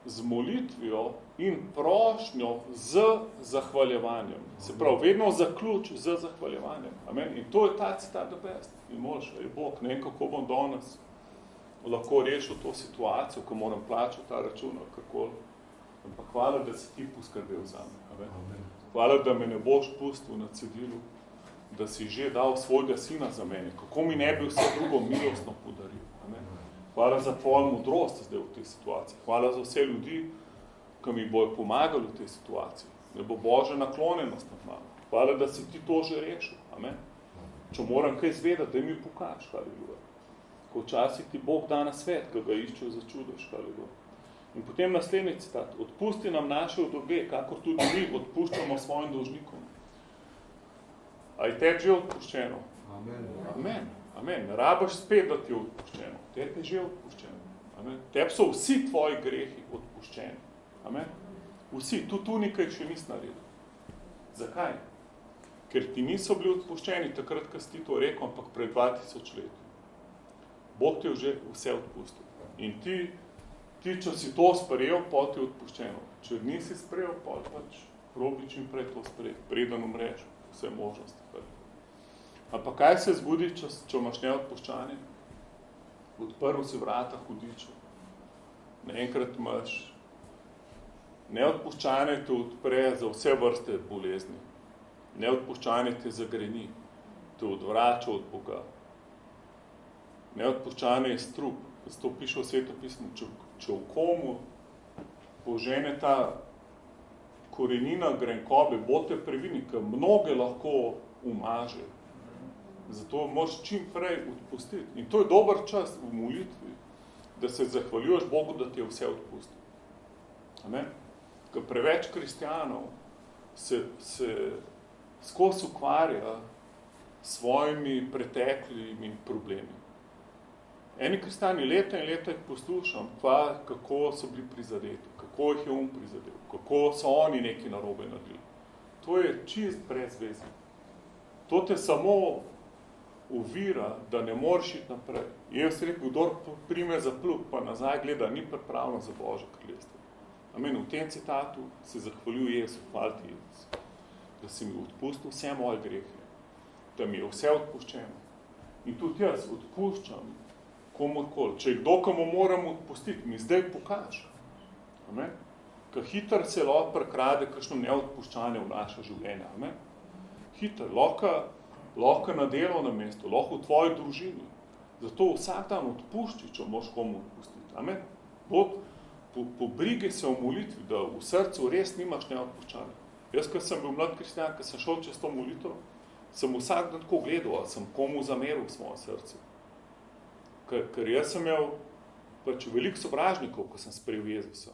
Speaker 2: z molitvijo in prošnjo z zahvaljevanjem. Se pravi, vedno zaključ z zahvaljevanjem. Amen. In to je ta citat the best. In mož, Bog, ne vem, kako bom danes lahko rešil to situacijo, ko moram plačati ta račun, kakoli. Ampak hvala, da si ti poskrbel za me. Amen. Hvala, da me ne boš pustil na cedilu, da si že dal svojega sina za mene. Kako mi ne bi vse drugo milostno podaril. Amen. Hvala za tvojo modrost zdaj v tej situaciji. Hvala za vse ljudi, ki mi bojo pomagali v tej situaciji. Da bo Božja naklonjenost nad nami. Hvala, da si ti to že rešil. Amen. Če moram kaj zvedati, da mi pokaž, haleluja. Ko včasih ti Bog da na svet, ki ga iščejo za čudež, haleluja. In potem naslednji citat. Odpusti nam naše dolge, kakor tudi mi odpuščamo svojim dolžnikom. A je tebi že odpuščeno?
Speaker 3: Amen.
Speaker 2: Amen. Amen. Ne rabiš spet, da ti je odpuščeno. Tebi je že odpuščeno. Amen. Tebi so vsi tvoji grehi odpuščeni. Amen. Vsi. Tu nekaj še nisi naredil. Zakaj? Ker ti niso bili odpuščeni takrat, ko si ti to rekel, ampak pred 2000 leti. Bog ti je že vse odpustil. In ti, če si to sprejel, pa ti je odpuščeno. Če nisi sprejel, pa pač probi čim prej to sprejel, preden umreš, vse možnosti. Ampak kaj se zgodi, če imaš neodpuščanje? Odprl si vrata hudiču. Naenkrat imaš neodpuščanje te odpre za vse vrste bolezni. Neodpuščanje te zagreni, te odvrača od Boga. Neodpuščanje je strup. Zato piše v Sveto pismo, če v komu požene ta korenina grenkobe, bote previdni, ker mnoge lahko umaže. Zato moraš čim prej odpustiti. In to je dober čas v molitvi, da se zahvaljuješ Bogu, da ti je vse odpustil. Amen? Ker preveč kristijanov se skozi ukvarja s svojimi preteklimi problemi. Eni kristjani leta in leta jih poslušam, kako so bili prizadeti, kako jih je prizadel, kako so oni neki narobe naredili. To je čist brez veze. To te samo ovira, da ne moreš iti naprej. Jaz rekel, kdor prime za plug, pa nazaj gleda, ni pripravljen za Božje kraljestvo. Amen. V tem citatu se zahvaljuje Jezu, hvala ti, Jezus, da si mi odpustil vse moje grehe, da mi je vse odpuščeno. In tudi jaz odpuščam komorkoli. Če je kdo, komu moram odpustiti, mi zdaj pokaže. Amen. Ker hitro se lahko prekrade kakšno neodpuščanje v naše življenje. Amen. Hitro, lahko na delovnem mestu, lahko v tvoji družini. Zato vsak dan odpušči, če moš komu odpustiti. Amen. Pobrigi se v molitvi, da v srcu res nimaš neodpuščanja. Jaz, ker sem bil mlad kristjan, ker sem šel čez to molitev, sem vsak dan tako gledal, ali sem komu zameril v svojem srcu. Ker jaz sem imel pač veliko sovražnikov, ko sem sprejel Jezusa.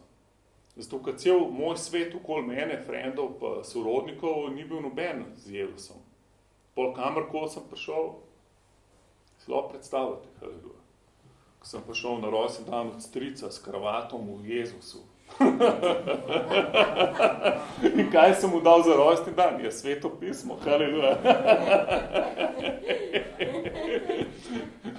Speaker 2: Zato, ker cel moj svet okoli mene, frendov pa sorodnikov, ni bil noben z Jezusom. Pol kamorkoli sem prišel, si lahko predstavljate, haleluja. Ko sem prišel na rojstni dan od strica s kravatom v Jezusu. In kaj sem mu dal za rojstni dan? Je Sveto pismo, haleluja.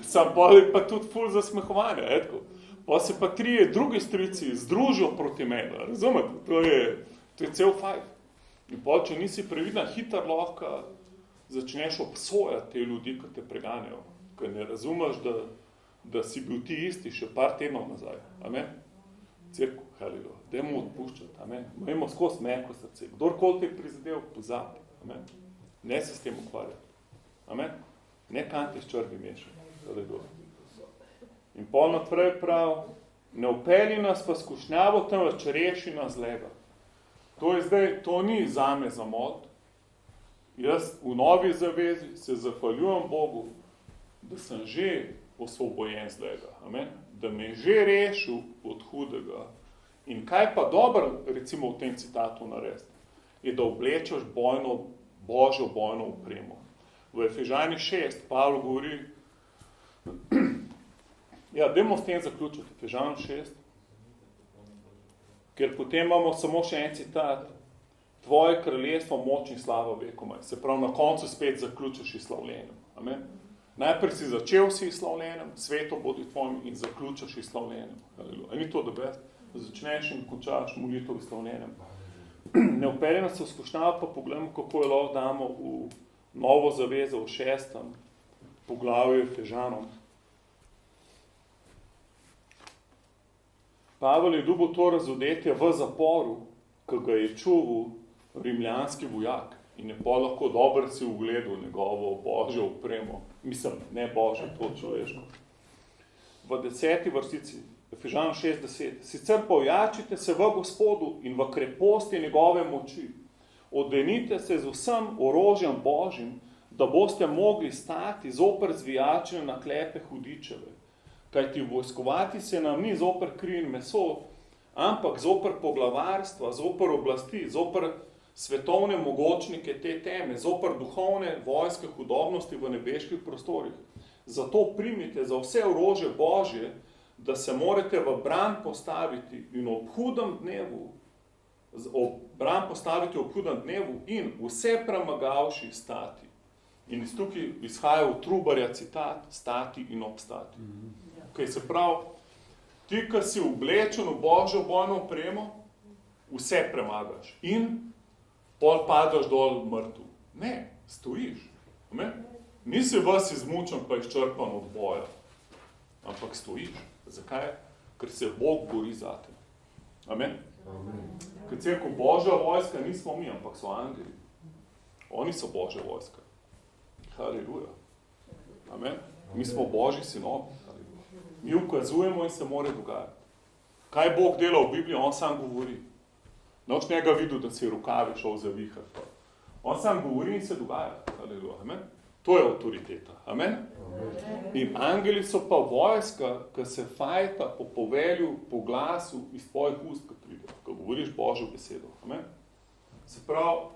Speaker 2: Sam pa tudi ful zasmehovanja, etko. Pa se pa 3 drugi strici združijo proti meni, razumete? To je cel fajt. In pa, če nisi previden, hitro lahko začneš obsojati te ljudi, ki te preganjajo. Ker ne razumeš, da si bil ti isti še par tednov nazaj. Amen? Cerkev, haleluja. Dajmo odpuščati. Amen? Imamo skozi mehko srce. Kdorkoli te je prizadel, pozabi. Amen? Ne se s tem ukvarjati. Amen? Ne kante s črvi mešati. In pol naprej prav, ne upelji nas pa skušnjavo, temveč reši nas zlega. To je zdaj, to ni zame za mod. Jaz v novi zavezi se zahvaljujem Bogu, da sem že osvobojen zlega. Amen? Da me je že rešil od hudega. In kaj pa dobro, recimo v tem citatu narediti, je, da oblečeš Božjo bojno opremo. V Efežani 6 Pavlo govori, ja, dajmo s tem zaključiti, Efežan 6. Ker potem imamo samo še en citat. Tvoje kraljestvo, moč in slava vekomaj. Se pravi, na koncu spet zaključiš s slavljenjem. Amen. Najprej si začel s slavljenjem, sveto bodi tvojim in zaključiš s slavljenjem. Halleluja. Ni to, da best? Začneš in končaš molitev s slavljenjem. Neuperjeno se skušnjava, pa pogledamo, kako je lahko damo v novo zavezo v 6. poglavju Efežanom. Pavel je dobil to razodetje v zaporu, ki ga je čuval rimljanski vojak in je pa lahko dobro si ugledal njegovo božjo opremo. Mislim, ne božjo, to človeško. V 10. vrstici, Efežanom 6:10. Sicer pa ojačite se v Gospodu in v kreposti njegove moči. Odenite se z vsem orožjem Božjim, da boste mogli stati zoper zvijačene naklepe hudičeve. Kajti vojskovati se nam ni zoper kri in meso, ampak zoper poglavarstva, zoper oblasti, zoper svetovne mogočnike te teme, zoper duhovne vojske hudobnosti v nebeških prostorih. Zato primite za vse orožje Božje, da se morate v bran postaviti in ob hudem dnevu, in vse premagavši stati. In iz tukaj izhaja v Trubarja citat, stati in obstati. Okay, se pravi, ti, ki si oblečen v Božjo bojno opremo, vse premagaš in pol padaš dol mrtev. Ne, stojiš. Amen? Nisi vas izmučen pa izčrpan od boja, ampak stojiš. Zakaj? Ker se Bog bori zate. Amen? Ker cerkev Božja vojska nismo mi, ampak so angeli. Oni so Božja vojska. Halleluja. Amen? Mi smo Božji sinovi. Mi ukazujemo in se more dogajati. Kaj Bog dela v Bibliji? On sam govori. Noč njega videl, da si rokave šel zavihati. On sam govori in se dogaja. Halleluja. Amen? To je avtoriteta. Amen? In angeli so pa vojska, ki se fajta po povelju, po glasu iz tvojih ust, ko pride, ko govoriš Božjo besedo. Amen? Se pravi,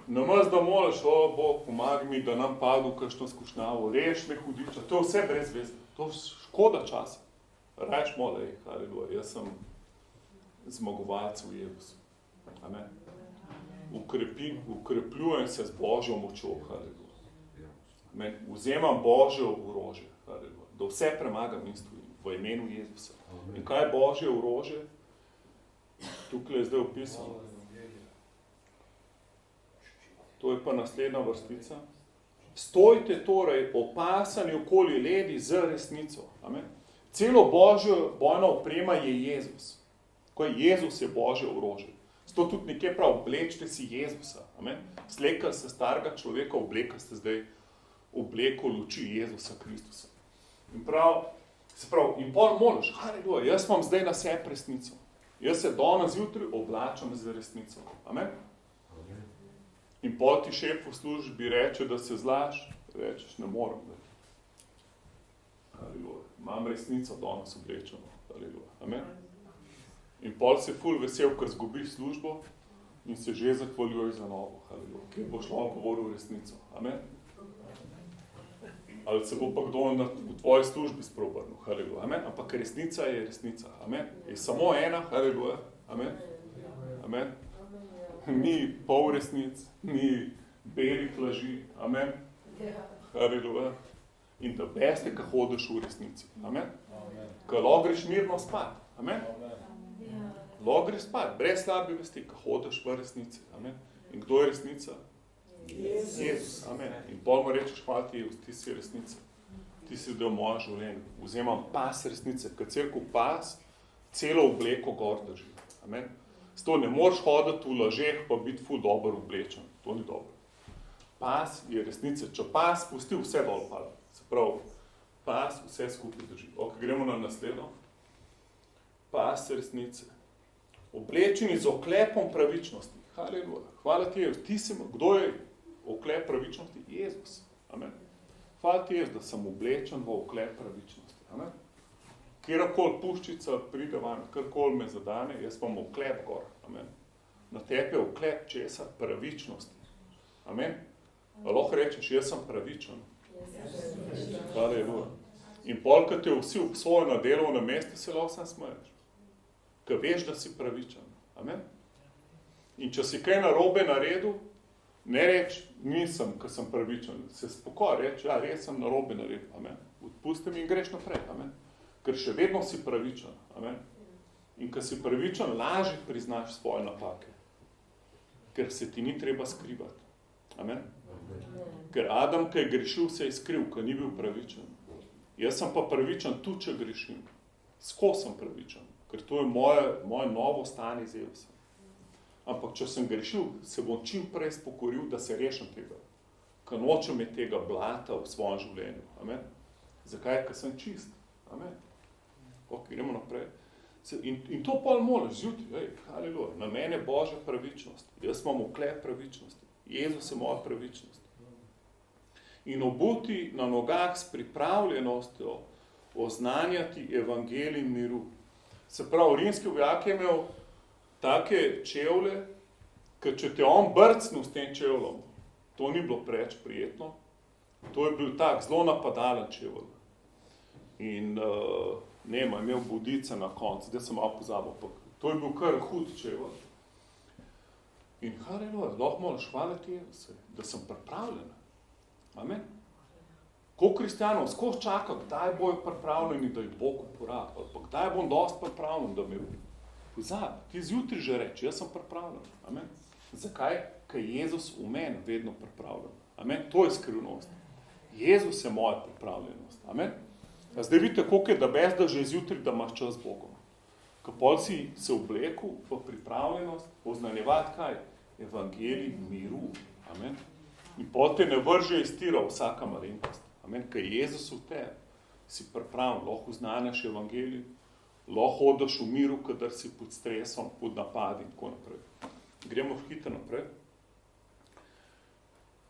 Speaker 2: namaz, da moliš, o Bog, pomagaj mi, da nam padu kakšno skušnjavo, reš me hudiča, to je vse brez veze, to je škoda časa. Reč molej, halleluja, jaz sem zmagovalec v Jezusu. Amen. Ukrepljujem se z Božjo močjo, halleluja. Amen. Vzemam Božjo orožje, halleluja, da vse premagam in stojim v imenu Jezusa. In kaj je Božje orožje? Tukaj je zdaj opisano. To je pa naslednja vrstica. Stojite torej opasani okoli ledi z resnico. Amen. Celo Božjo bojna oprema je Jezus. Ko je Jezus je Božje orožje. Zato tudi nekje prav, oblečite si Jezusa. Amen. Slekali ste starega človeka, oblekali ste zdaj obleko luči Jezusa Kristusa. In prav, se prav, in pol moliš, halleluja, jaz imam zdaj na sebi resnico. Jaz se danes zjutraj oblačam z resnico. Amen. In pol ti šef v službi reče, da se zlaš, rečeš, ne morem. Halleluja. Imam resnico danes oblečeno. Halleluja. Amen. In pol si ful vesel, ker zgubiš službo in se že zahvaljuješ za novo. Halleluja. Kjer boš lahko govoril resnico. Amen. Ali se bo pa kdo v tvoji službi sprobrnil. Halleluja. Amen. Ampak resnica je resnica. Amen. Je samo ena. Halleluja. Amen. Amen. Ni pol resnic, ni belih laži. Amen. Halleluja. In da beste, ko hodiš v resnici. Amen. Ko lahko greš mirno spat. Amen. Lahko greš spat, brez slabe vesti, ko hodiš v resnici. Amen. In kdo je resnica? Jezus. Amen. In pol mu rečeš, hvala ti, Jezus, ti si resnica. Ti si del moja življenja. Vzemam pas resnice, kad cerkev pas, celo obleko gor drži. Amen. Zato ne moreš hoditi v lažeh, pa biti ful dobro oblečen. To ni dobro. Pas je resnice. Če pas pusti, vse dol pada. Se pravi, pas vse skupaj drži. Ok, gremo na naslednjo. Pas resnice. Oblečeni z oklepom pravičnosti. Halleluja. Hvala ti, Jezus. Ti si, kdo je oklep pravičnosti? Jezus. Amen. Hvala ti, Jezus, da sem oblečen v oklep pravičnosti. Amen. Kjerkoli puščica pride van, kjerkoli me zadane, jaz imam oklep gor. Amen. Na tebi je oklep česa? Pravičnosti. Amen. Lahko rečeš, jaz sem pravičen. Halleluja. In pol, kad te vsi obsojo na delovnem mestu, se lahko sam smeješ. ko veš, da si pravičen. Amen? In če si kaj narobe naredil, ne reči, nisem, ker sem pravičen. Se spokoj reči, ja, res sem narobe naredil. Amen? Odpusti mi in greš naprej. Amen? Ker še vedno si pravičen. Amen? In ko si pravičen, lažje priznaš svoje napake. Ker se ti ni treba skrivati. Amen? Ker Adam, ko je grešil, se je skril, ko ni bil pravičen. Jaz sem pa pravičen tudi, če grešim. Skozi sem pravičen, ker to je moje novo stanje z Jezusom. Ampak, če sem grešil, se bom čim prej spokoril, da se rešim tega. Ker nočem je tega blata v svojem življenju. Amen? Zakaj? Ker sem čist. Amen? Ok, gremo naprej. In to pol moliš zjutraj, haleluja, na mene Božja pravičnost. Jaz imam oklep pravičnosti. Jezus je moja pravičnost. In obuti na nogah s pripravljenostjo oznanjati evangelij miru. Se pravi, rimski vojak je imel take čevlje, ker če te on brcnil s tem čevlom, to ni bilo preč prijetno, to je bil tak zelo napadalen čevl. In imel bodice na koncu, zdaj sem malo pozabil, to je bil kar hud čevl. In haleluja, lahko moraš hvaliti Jezusa, da sem pripravljen. Amen. Ko kristijanov skozi čaka, kdaj bojo pripravljeni, da jih Bog uporabi, ali pa kdaj bom dosti pripravljen, da me pozabi. Ti zjutraj že reči, jaz sem pripravljen. Amen. Zakaj? Ker je Jezus v meni vedno pripravljen. Amen. To je skrivnost. Jezus je moja pripravljenost. Amen. A zdaj vidite, koliko je da bez, da že zjutraj, da imaš čas z Bogom. Ko pol si se oblekel v pripravljenost, oznanjevati kaj? Evangelij miru. Amen. In pol te ne vrže iz tira vsaka malenkost. Amen. Ker je Jezus v tebi, si pripravljen, lahko oznanjaš evangelij, lahko hodiš v miru, kadar si pod stresom, pod napadi in tako naprej. Gremo hitro naprej.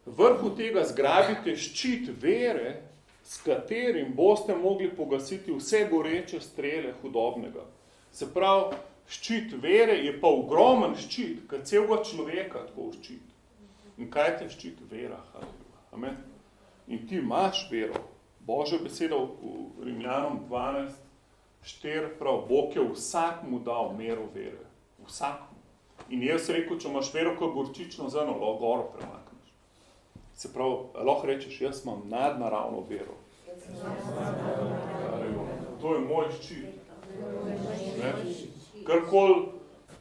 Speaker 2: Vrhu tega zgrabite ščit vere, s katerim boste mogli pogasiti vse goreče strele hudobnega. Se pravi, ščit vere je pa ogromen ščit, ker celega človeka tako ščit. In kaj te ščit? Vera. Amen. In ti imaš vero. Božja beseda v Rimljanom 12:4 prav, Bog je vsakmu dal mero vere. Vsakmu. In jaz rekel, če imaš vero kot gorčično zrno, lahko goro premakneš. Se pravi, lahko rečeš, jaz imam nadnaravno vero. To je moj ščit. Karkoli,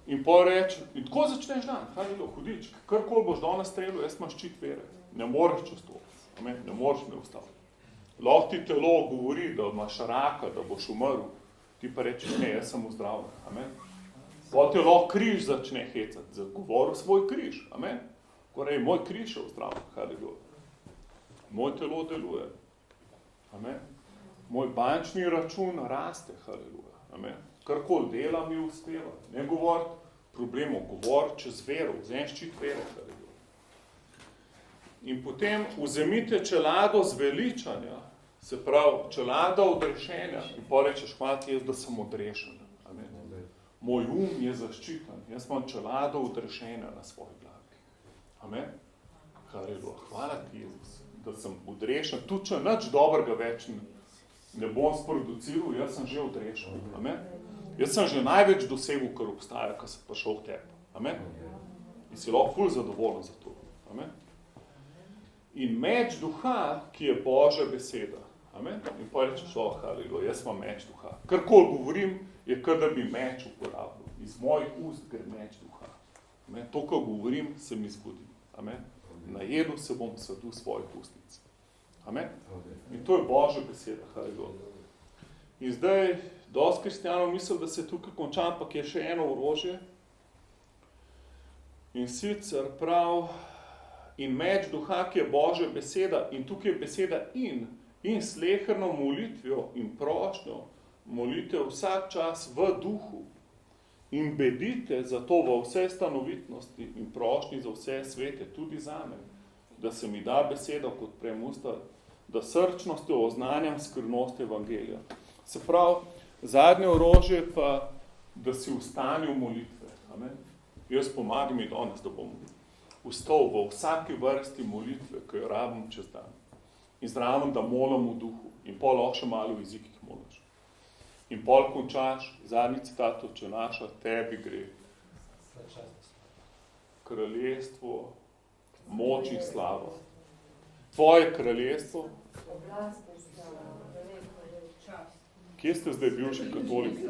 Speaker 2: in pol reči, in tako začneš dan, hudič, karkoli boš dal na strelu, jaz imam ščit vere. Ne moreš čez to. Amen. Ne moreš me ustaviti. Lahko ti telo govori, da imaš raka, da boš umrl, ti pa rečeš, ne, jaz sem zdravljen. Amen. Pol te lahko križ začne hecati, zagovoril svoj križ. Amen. Korej, moj križ je zdravljen, haleluja. Moj telo deluje. Amen. Moj bančni račun raste, haleluja. Amen. Karkoli dela mi uspeva. Ne govoriti problemov, govor čez vero, vzem ščit vere, haleluja. In potem vzemite čelado zveličanja, se pravi, čelada odrešenja, in pa rečeš, hvala ti jaz, da sem odrešen. Amen. Moj je zaščiten, jaz imam čelado odrešenja na svoji glavi. Amen. Haleluja. Hvala ti, Jezus, da sem odrešen, tudi če nič dobrega več ne bom sproduciral, jaz sem že odrešen. Amen. Jaz sem že največ dosegel, kar obstaja, ko sem prišel v tebi. Amen. In si lahko ful zadovoljen za to. Amen. In meč duha, ki je Božja beseda. Amen. In pa rečeš, haleluja, jaz imam meč duha. Karkoli govorim, je kar da bi meč uporabil. Iz mojih ust gre meč duha. Amen. To, ko govorim, se mi zgodi. Amen. Najedel se bom sadu svojih ustnic. Amen. In to je Božja beseda. Haleluja. In zdaj, dosti kristijanov misli, da se tukaj konča, ampak je še eno orožje. In sicer prav, in meč duha, ki je Božja beseda, in tukaj je beseda in sleherno molitvijo in prošnjo, molite vsak čas v duhu in bedite za to v vse stanovitnosti in prošnji za vse svete, tudi zame, da se mi da beseda kot premusta, da srčnostjo oznanjam skrivnost evangelija. Se pravi, zadnje orožje pa, da si v stanju molitve. Amen. Jaz pomagam mi danes, da bom vstal v vsaki vrsti molitve, ki jo rabim čez dan. In zraven, da molim v duhu. In pol lahko še malo v jezikih moliš. In pol končaš, zadnji citat Oče naša, tebi gre kraljestvo, moč in slava. Tvoje kraljestvo. Kje ste zdaj bivši katoliki?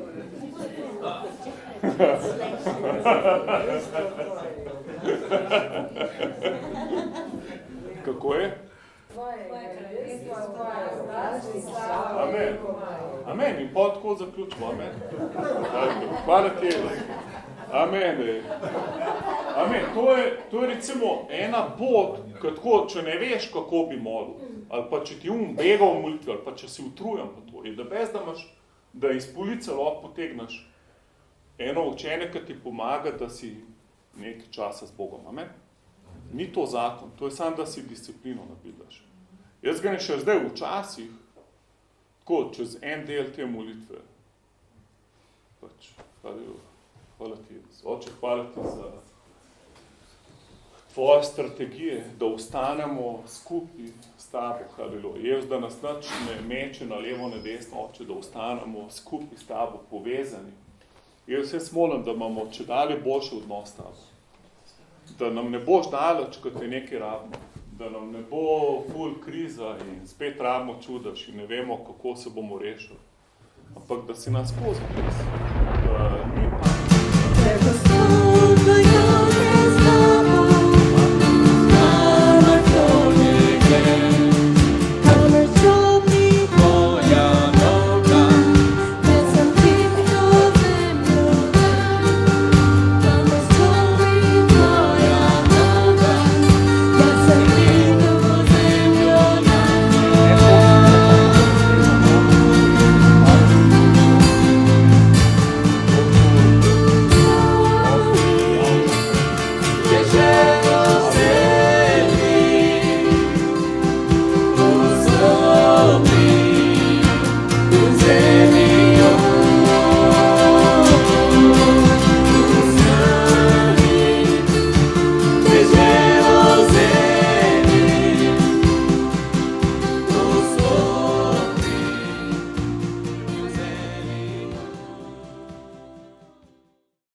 Speaker 2: Kako je? Amen. Amen. In pa tako zaključimo. Amen. Hvala ti. Amen. Amen. To je recimo ena pot, tako, če ne veš, kako bi molil, ali pa če ti bega v molitvi, ali pa če si utrujen po to, je da bez, da imaš, da iz police lahko potegneš eno učenje, ki ti pomaga, da si nekaj časa z Bogom. Amen. Ni to zakon, to je samo, da si disciplino nabidaš. Jaz ga ne še zdaj včasih, tako, čez en del te molitve, pač, hvala ti, Oče, hvala ti za tvoje strategije, da ostanemo skupaj s tabo, haleluja. Jaz, da nas nič ne meče na levo, na desno, Oče, da ostanemo skupaj s tabo, povezani. Jaz molim, da imamo če dalje boljši odnos s tabo. Da nam ne boš daleč, kot je nekaj rabno. Da nam ne bo ful kriza in spet rabimo čudaš in ne vemo, kako se bomo rešili. Ampak da si nas skozi.